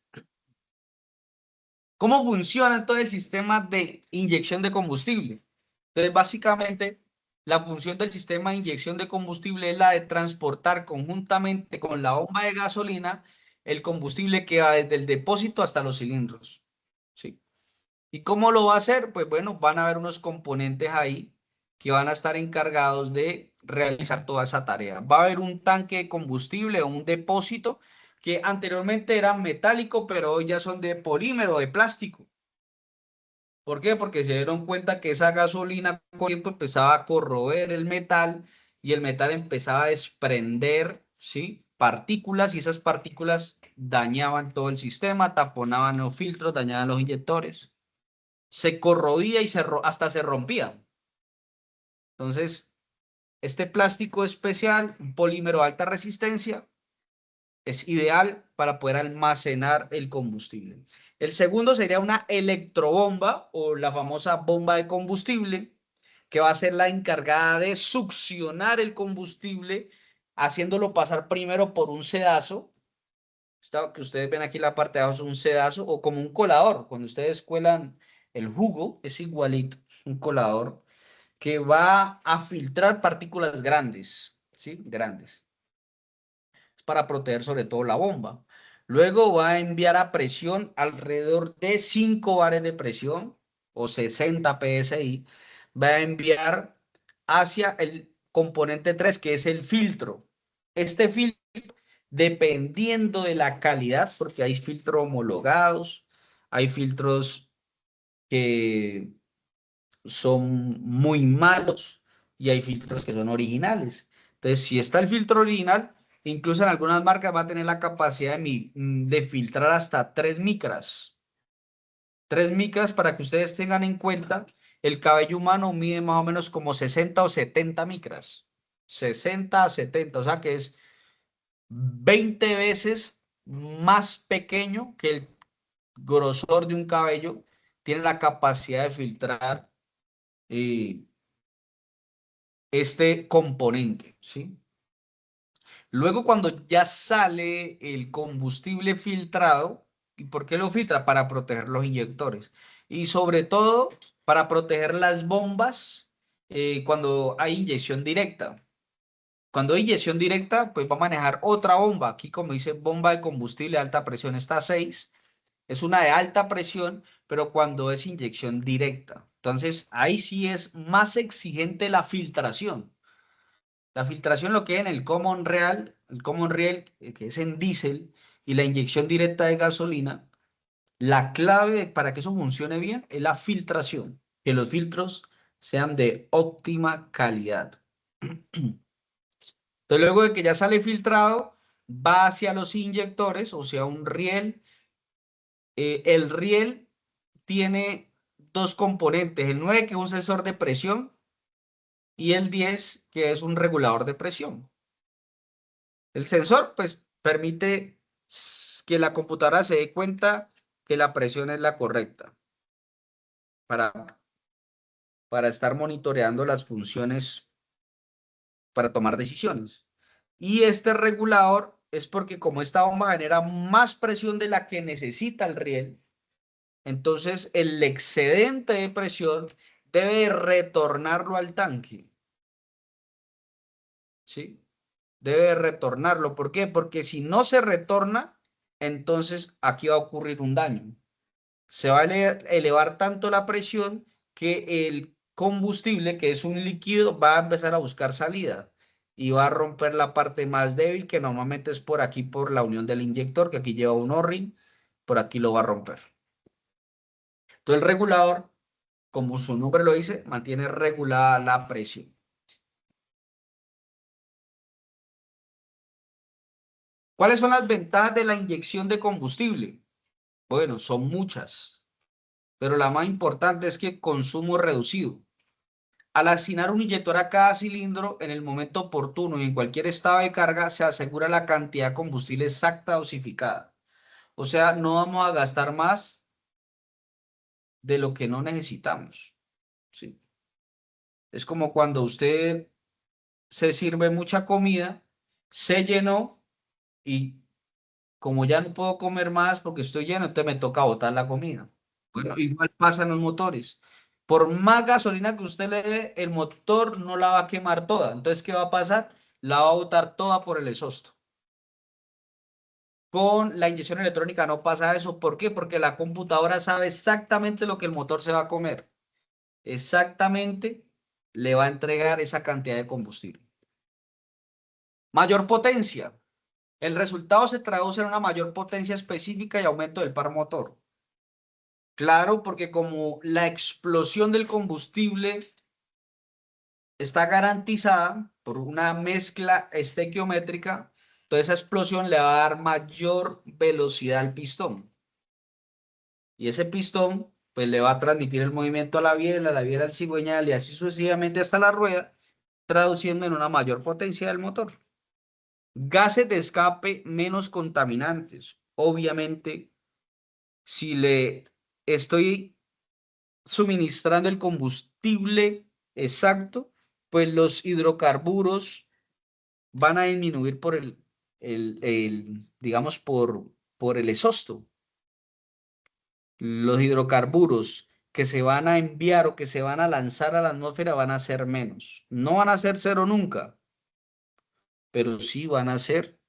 [SPEAKER 1] ¿Cómo funciona todo el sistema de inyección de combustible? Entonces, básicamente, la función del sistema de inyección de combustible es la de transportar conjuntamente con la bomba de gasolina el combustible que va desde el depósito hasta los cilindros. ¿Sí? ¿Y cómo lo va a hacer? Pues bueno, van a haber unos componentes ahí que van a estar encargados de realizar toda esa tarea. Va a haber un tanque de combustible o un depósito que anteriormente eran metálicos, pero hoy ya son de polímero, de plástico. ¿Por qué? Porque se dieron cuenta que esa gasolina con el tiempo empezaba a corroer el metal y el metal empezaba a desprender, ¿sí?, partículas, y esas partículas dañaban todo el sistema, taponaban los filtros, dañaban los inyectores, se corroía y hasta se rompía. Entonces, este plástico especial, un polímero de alta resistencia, es ideal para poder almacenar el combustible. El segundo sería una electrobomba o la famosa bomba de combustible, que va a ser la encargada de succionar el combustible, haciéndolo pasar primero por un sedazo. Esto que ustedes ven aquí en la parte de abajo es un sedazo o como un colador. Cuando ustedes cuelan el jugo, es igualito, un colador que va a filtrar partículas grandes, ¿sí? Grandes, para proteger sobre todo la bomba. Luego va a enviar a presión alrededor de 5 bares de presión o 60 psi. Va a enviar hacia el componente 3, que es el filtro. Este filtro, dependiendo de la calidad, porque hay filtros homologados, hay filtros que son muy malos y hay filtros que son originales. Entonces, si está el filtro original, incluso en algunas marcas va a tener la capacidad de filtrar hasta 3 micras. 3 micras, para que ustedes tengan en cuenta, el cabello humano mide más o menos como 60 o 70 micras. 60 a 70, o sea que es 20 veces más pequeño que el grosor de un cabello. Tiene la capacidad de filtrar este componente, ¿sí? Luego, cuando ya sale el combustible filtrado, ¿y por qué lo filtra? Para proteger los inyectores y sobre todo para proteger las bombas cuando hay inyección directa. Cuando hay inyección directa, pues va a manejar otra bomba. Aquí, como dice, bomba de combustible de alta presión, está 6. Es una de alta presión, pero cuando es inyección directa. Entonces, ahí sí es más exigente la filtración. La filtración lo que en el common rail, que es en diésel, y la inyección directa de gasolina, La clave para que eso funcione bien es la filtración, que los filtros sean de óptima calidad. Entonces, luego de que ya sale filtrado, va hacia los inyectores, o sea, un riel. El riel tiene dos componentes, el 9 que es un sensor de presión y el 10 que es un regulador de presión. El sensor pues permite que la computadora se dé cuenta que la presión es la correcta para, para estar monitoreando las funciones para tomar decisiones. Y este regulador es porque como esta bomba genera más presión de la que necesita el riel, entonces el excedente de presión debe retornarlo al tanque. ¿Sí? Debe retornarlo. ¿Por qué? Porque si no se retorna, entonces aquí va a ocurrir un daño. Se va a elevar tanto la presión que el combustible, que es un líquido, va a empezar a buscar salida y va a romper la parte más débil, que normalmente es por aquí, por la unión del inyector, que aquí lleva un O-ring, por aquí lo va a romper. Entonces el regulador, como su nombre lo dice, mantiene regulada la presión. ¿Cuáles son las ventajas de la inyección de combustible? Bueno, son muchas, pero la más importante es que consumo reducido. Al asignar un inyector a cada cilindro en el momento oportuno y en cualquier estado de carga, se asegura la cantidad de combustible exacta dosificada. O sea, no vamos a gastar más de lo que no necesitamos. ¿Sí? Es como cuando usted se sirve mucha comida, se llenó y como ya no puedo comer más porque estoy lleno, entonces me toca botar la comida. Bueno, igual pasa en los motores. Por más gasolina que usted le dé, el motor no la va a quemar toda. Entonces, ¿qué va a pasar? La va a botar toda por el exhausto. Con la inyección electrónica no pasa eso. ¿Por qué? Porque la computadora sabe exactamente lo que el motor se va a comer. Exactamente le va a entregar esa cantidad de combustible. Mayor potencia. El resultado se traduce en una mayor potencia específica y aumento del par motor. Claro, porque como la explosión del combustible está garantizada por una mezcla estequiométrica, entonces esa explosión le va a dar mayor velocidad al pistón. Y ese pistón, pues le va a transmitir el movimiento a la biela al cigüeñal y así sucesivamente hasta la rueda, traduciendo en una mayor potencia del motor. Gases de escape menos contaminantes. Obviamente, si le estoy suministrando el combustible exacto, pues los hidrocarburos van a disminuir por digamos, por el exhausto. Los hidrocarburos que se van a enviar o que se van a lanzar a la atmósfera van a ser menos. No van a ser cero nunca, pero sí van a ser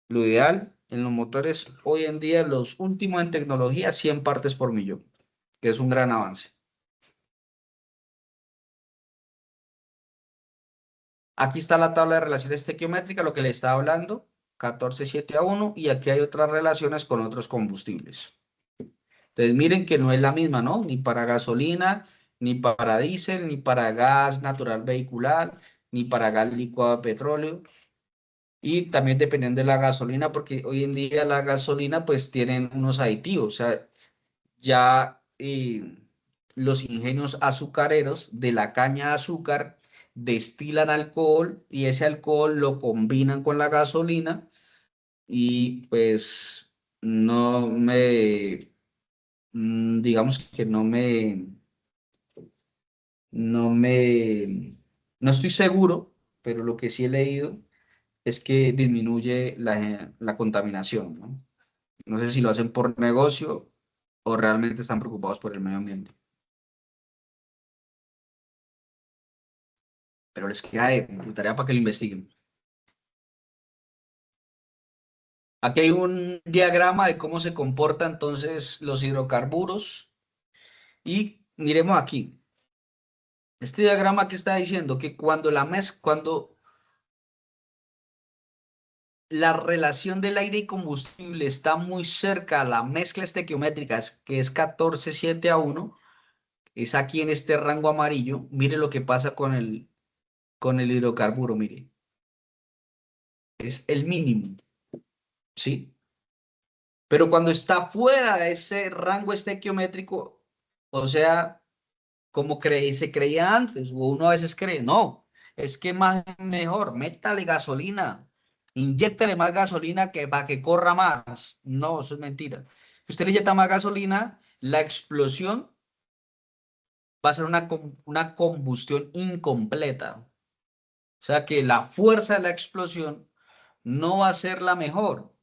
[SPEAKER 1] lo ideal en los motores hoy en día, los últimos en tecnología, 100 partes por millón, que es un gran avance. Aquí está la tabla de relaciones estequiométricas, lo que le estaba hablando, 14,7 a 1, y aquí hay otras relaciones con otros combustibles. Entonces miren que no es la misma, ¿no? Ni para gasolina, ni para diésel, ni para gas natural vehicular, ni para gas licuado de petróleo. Y también dependiendo de la gasolina, porque hoy en día la gasolina pues tienen unos aditivos, o sea, ya los ingenios azucareros de la caña de azúcar destilan alcohol y ese alcohol lo combinan con la gasolina y pues no me, digamos que no me, no estoy seguro, pero lo que sí he leído es que disminuye la contaminación, ¿no? No sé si lo hacen por negocio o realmente están preocupados por el medio ambiente. Pero les queda de tarea para que lo investiguen. Aquí hay un diagrama de cómo se comportan entonces los hidrocarburos y miremos aquí. Este diagrama que está diciendo que cuando la relación del aire y combustible está muy cerca a la mezcla estequiométrica, que es 14:7:1, es aquí en este rango amarillo. Mire lo que pasa con el hidrocarburo, mire. Es el mínimo, ¿sí? Pero cuando está fuera de ese rango estequiométrico, o sea, como se creía antes, o uno a veces cree, no, es que más es mejor, métale gasolina, inyéctale más gasolina que para que corra más. No, eso es mentira. Si usted le inyecta más gasolina, la explosión va a ser una combustión incompleta. O sea que la fuerza de la explosión no va a ser la mejor.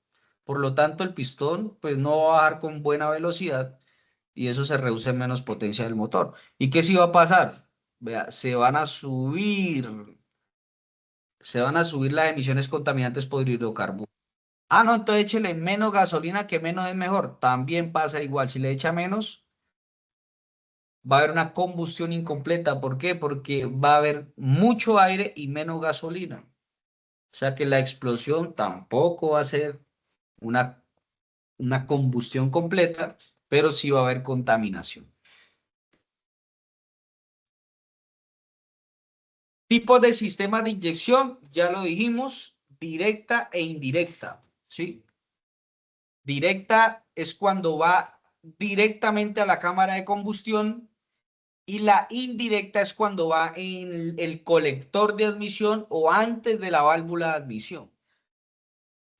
[SPEAKER 1] Por lo tanto, el pistón pues no va a bajar con buena velocidad y eso se reduce en menos potencia del motor. ¿Y qué sí va a pasar? Vea, se van a subir las emisiones contaminantes por hidrocarburos. Ah, no, entonces échele menos gasolina, que menos es mejor. También pasa igual. Si le echa menos, va a haber una combustión incompleta. ¿Por qué? Porque va a haber mucho aire y menos gasolina. O sea que la explosión tampoco va a ser una, una combustión completa, pero sí va a haber contaminación. Tipos de sistemas de inyección, ya lo dijimos, directa e indirecta, ¿sí? Directa es cuando va directamente a la cámara de combustión y la indirecta es cuando va en el colector de admisión o antes de la válvula de admisión.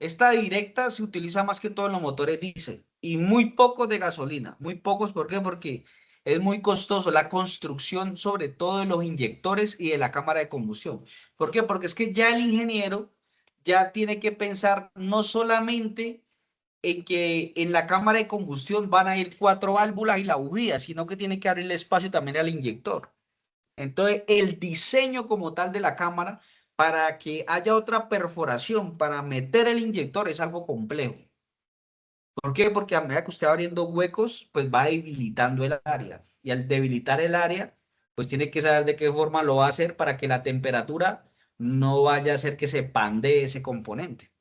[SPEAKER 1] Esta directa se utiliza más que todo en los motores diésel y muy pocos de gasolina. Muy pocos, ¿por qué? Porque es muy costoso la construcción, sobre todo de los inyectores y de la cámara de combustión. ¿Por qué? Porque es que ya el ingeniero ya tiene que pensar no solamente en que en la cámara de combustión van a ir 4 válvulas y la bujía, sino que tiene que abrirle espacio también al inyector. Entonces, el diseño como tal de la cámara para que haya otra perforación para meter el inyector es algo complejo. ¿Por qué? Porque a medida que usted va abriendo huecos, pues va debilitando el área. Y al debilitar el área, pues tiene que saber de qué forma lo va a hacer para que la temperatura no vaya a hacer que se pandee ese componente.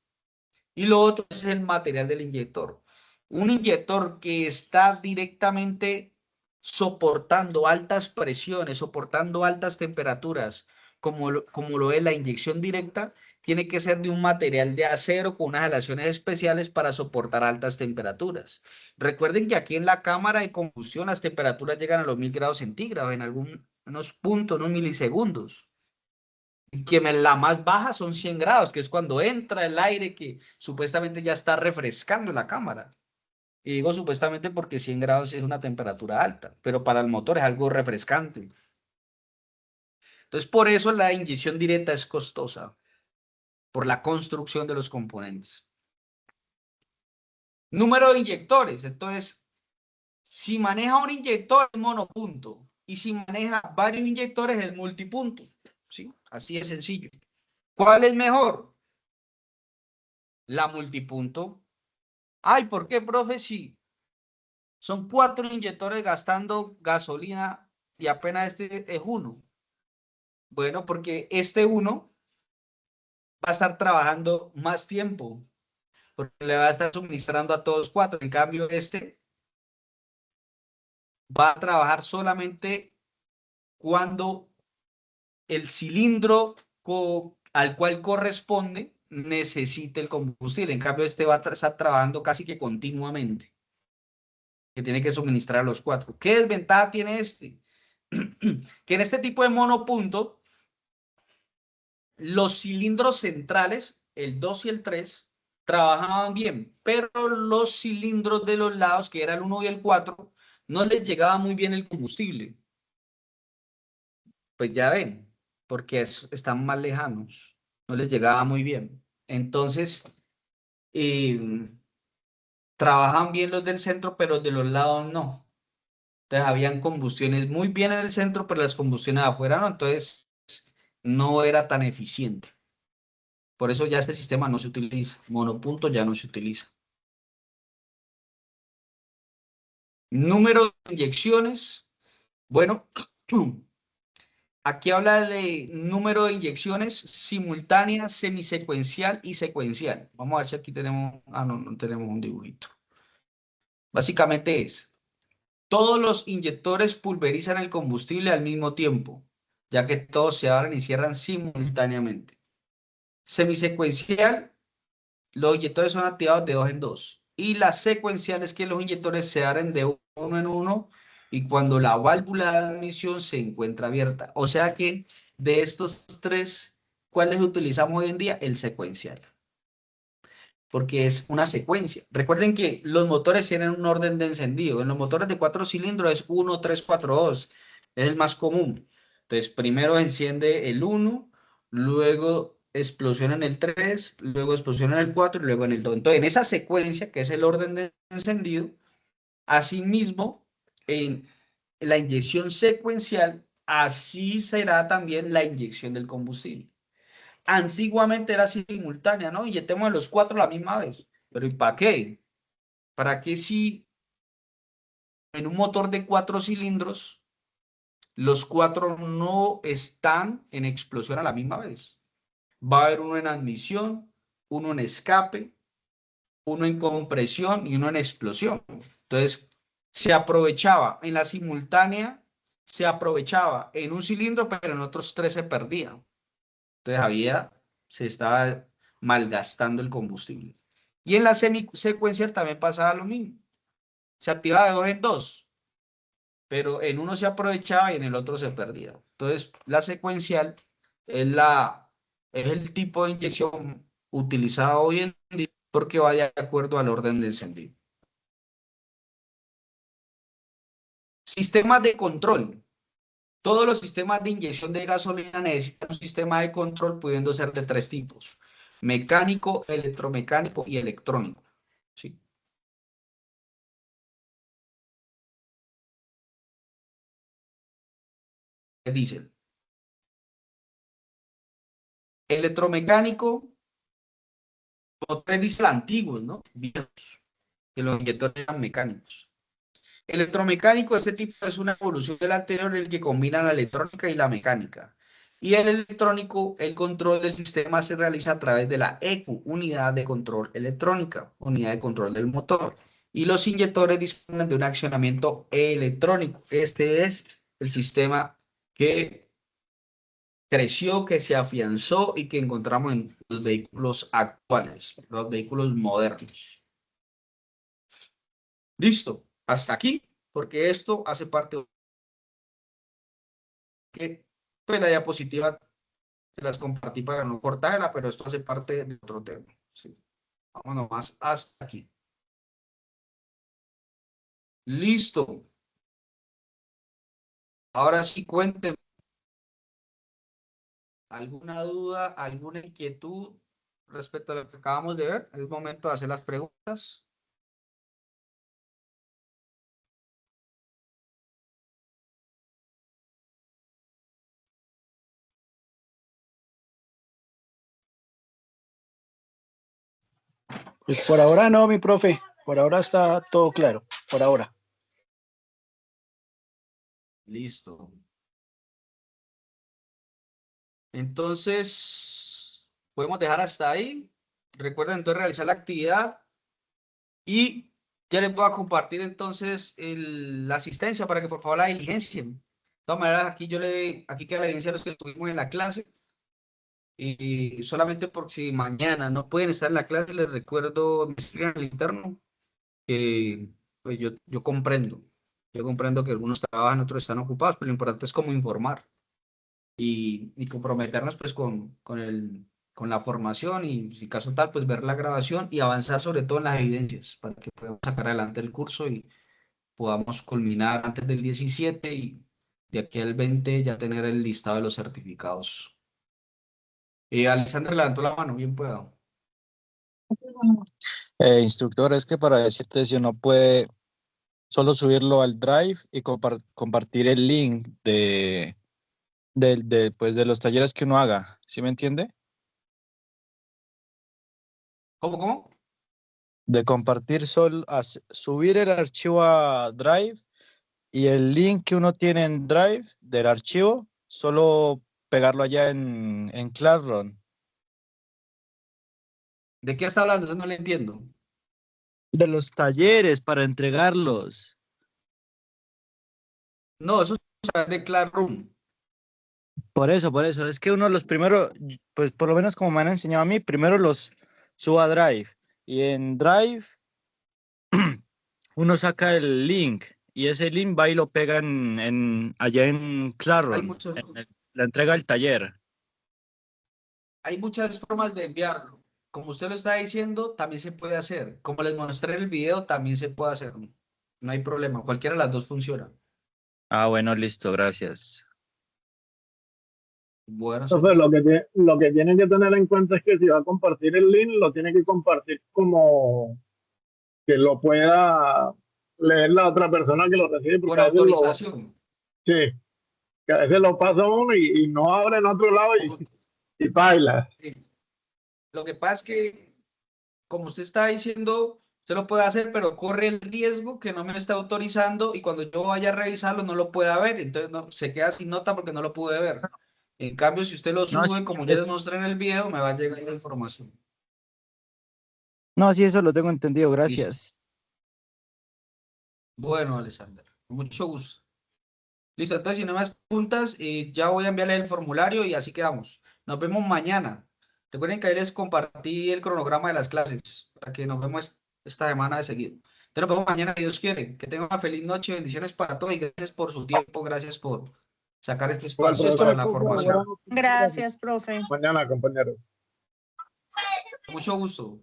[SPEAKER 1] Y lo otro es el material del inyector. Un inyector que está directamente soportando altas presiones, soportando altas temperaturas, como lo es la inyección directa, tiene que ser de un material de acero con unas aleaciones especiales para soportar altas temperaturas. Recuerden que aquí en la cámara de combustión las temperaturas llegan a los 1000 °C en algunos puntos, unos milisegundos. Y que la más baja son 100 grados, que es cuando entra el aire que supuestamente ya está refrescando la cámara. Y digo supuestamente porque 100 grados es una temperatura alta, pero para el motor es algo refrescante. Entonces, por eso la inyección directa es costosa, por la construcción de los componentes. Número de inyectores. Entonces, si maneja un inyector es monopunto y si maneja varios inyectores es multipunto. ¿Sí? Así de sencillo. ¿Cuál es mejor? La multipunto. Ay, ¿por qué, profe? Sí, son 4 inyectores gastando gasolina y apenas este es uno. Bueno, porque este uno va a estar trabajando más tiempo, porque le va a estar suministrando a todos 4. En cambio, este va a trabajar solamente cuando el cilindro al cual corresponde necesite el combustible. En cambio, este va a estar trabajando casi que continuamente, que tiene que suministrar a los 4. ¿Qué desventaja tiene este? Que en este tipo de monopunto, los cilindros centrales, el 2 y el 3, trabajaban bien, pero los cilindros de los lados, que era el 1 y el 4, no les llegaba muy bien el combustible. Pues ya ven, porque están más lejanos, no les llegaba muy bien. Entonces, trabajan bien los del centro, pero de los lados no. Entonces, habían combustiones muy bien en el centro, pero las combustiones afuera no. Entonces, no era tan eficiente. Por eso ya este sistema no se utiliza. Monopunto ya no se utiliza. Número de inyecciones. Bueno, Aquí habla de número de inyecciones simultánea, semisecuencial y secuencial. Vamos a ver si aquí tenemos, no, no tenemos un dibujito. Básicamente es, todos los inyectores pulverizan el combustible al mismo tiempo, ya que todos se abren y cierran simultáneamente. Semisecuencial, los inyectores son activados de 2 en 2. Y la secuencial es que los inyectores se abren de 1 en 1 y cuando la válvula de admisión se encuentra abierta. O sea que de estos tres, ¿cuáles utilizamos hoy en día? El secuencial. Porque es una secuencia. Recuerden que los motores tienen un orden de encendido. En los motores de 4 cilindros es 1, 3, 4, 2. Es el más común. Entonces, primero enciende el 1, luego explosiona en el 3, luego explosiona en el 4 y luego en el 2. Entonces, en esa secuencia, que es el orden de encendido, asimismo, en la inyección secuencial, así será también la inyección del combustible. Antiguamente era simultánea, ¿no? Inyectemos a los 4 a la misma vez. Pero ¿y para qué? ¿Para qué si en un motor de 4 cilindros los 4 no están en explosión a la misma vez? Va a haber uno en admisión, uno en escape, uno en compresión y uno en explosión. Entonces, se aprovechaba en la simultánea, se aprovechaba en un cilindro, pero en otros 3 se perdía. Entonces se estaba malgastando el combustible. Y en la semisecuencial también pasaba lo mismo. Se activaba de 2 en 2, pero en uno se aprovechaba y en el otro se perdía. Entonces, la secuencial es el tipo de inyección utilizado hoy en día porque va de acuerdo al orden de encendido. Sistemas de control. Todos los sistemas de inyección de gasolina necesitan un sistema de control pudiendo ser de 3 tipos: mecánico, electromecánico y electrónico. ¿Sí? Diésel. Electromecánico, motores diésel antiguos, ¿no? Viejos, que los inyectores eran mecánicos. Electromecánico, este tipo es una evolución del anterior en el que combina la electrónica y la mecánica. Y el electrónico, el control del sistema se realiza a través de la ECU, unidad de control electrónica, unidad de control del motor. Y los inyectores disponen de un accionamiento electrónico. Este es el sistema que creció, que se afianzó y que encontramos en los vehículos actuales, los vehículos modernos. Listo, hasta aquí, porque esto hace parte que pues la diapositiva te las compartí para no cortarla, pero esto hace parte de otro tema. Sí. Vamos nomás hasta aquí. Listo. Ahora sí, cuéntenme. ¿Alguna duda, alguna inquietud respecto a lo que acabamos de ver? Es momento de hacer las preguntas.
[SPEAKER 7] Pues por ahora no, mi profe. Por ahora está todo claro. Por ahora.
[SPEAKER 1] Listo. Entonces, podemos dejar hasta ahí. Recuerden entonces realizar la actividad y ya les voy a compartir entonces la asistencia para que por favor la diligencien. De todas maneras, aquí queda la evidencia de los que estuvimos en la clase. Y solamente por si mañana no pueden estar en la clase, les recuerdo, me escriban al interno, que pues yo comprendo. Yo comprendo que algunos trabajan, otros están ocupados, pero lo importante es como informar y comprometernos pues con la formación y si caso tal, pues ver la grabación y avanzar sobre todo en las evidencias para que podamos sacar adelante el curso y podamos culminar antes del 17 y de aquí al 20 ya tener el listado de los certificados. Alexander levantó la mano, bien puedo.
[SPEAKER 8] Instructor, es que para decirte si uno puede solo subirlo al Drive y compartir el link pues de los talleres que uno haga, ¿sí me entiende?
[SPEAKER 1] ¿Cómo?
[SPEAKER 8] De compartir subir el archivo a Drive y el link que uno tiene en Drive del archivo, solo pegarlo allá en Classroom.
[SPEAKER 1] ¿De qué está hablando? Eso no le entiendo.
[SPEAKER 8] De los talleres para entregarlos.
[SPEAKER 1] No, eso es de Classroom.
[SPEAKER 8] Por eso, es que uno de los primeros, pues por lo menos como me han enseñado a mí, primero los subo a Drive. Y en Drive uno saca el link y ese link va y lo pega allá en
[SPEAKER 1] Hay
[SPEAKER 8] Classroom,
[SPEAKER 1] muchos-
[SPEAKER 8] la entrega del taller.
[SPEAKER 1] Hay muchas formas de enviarlo. Como usted lo está diciendo, también se puede hacer. Como les mostré en el video, también se puede hacer. No hay problema. Cualquiera de las dos funciona.
[SPEAKER 8] Ah, bueno, listo, gracias.
[SPEAKER 1] Bueno,
[SPEAKER 5] Entonces, lo que tienen que tener en cuenta es que si va a compartir el link, lo tiene que compartir como que lo pueda leer la otra persona que lo recibe,
[SPEAKER 1] con
[SPEAKER 5] porque a veces
[SPEAKER 1] autorización.
[SPEAKER 5] sí, que a veces lo pasa uno y no abre en otro lado y baila.
[SPEAKER 1] Lo que pasa es que, como usted está diciendo, se lo puede hacer, pero corre el riesgo que no me está autorizando y cuando yo vaya a revisarlo no lo pueda ver. Entonces no, se queda sin nota porque no lo pude ver. En cambio, si usted lo
[SPEAKER 8] No,
[SPEAKER 1] sube, como ya les mostré en el video, me va a llegar la información.
[SPEAKER 8] no, sí, eso lo tengo entendido,
[SPEAKER 1] Listo.
[SPEAKER 8] gracias.
[SPEAKER 1] Bueno, Alexander, con mucho gusto. Listo, entonces si no más preguntas, ya voy a enviarle el formulario y así quedamos. Nos vemos mañana. Recuerden que ahí les compartí el cronograma de las clases para que nos vemos esta semana de seguido. Entonces nos vemos mañana, si Dios quiere. Que tengan una feliz noche, bendiciones para todos y gracias por su tiempo, gracias por sacar este
[SPEAKER 5] Igual,
[SPEAKER 1] espacio para la
[SPEAKER 5] profesor,
[SPEAKER 1] formación.
[SPEAKER 9] Gracias, profe.
[SPEAKER 5] mañana, compañero.
[SPEAKER 1] Mucho gusto.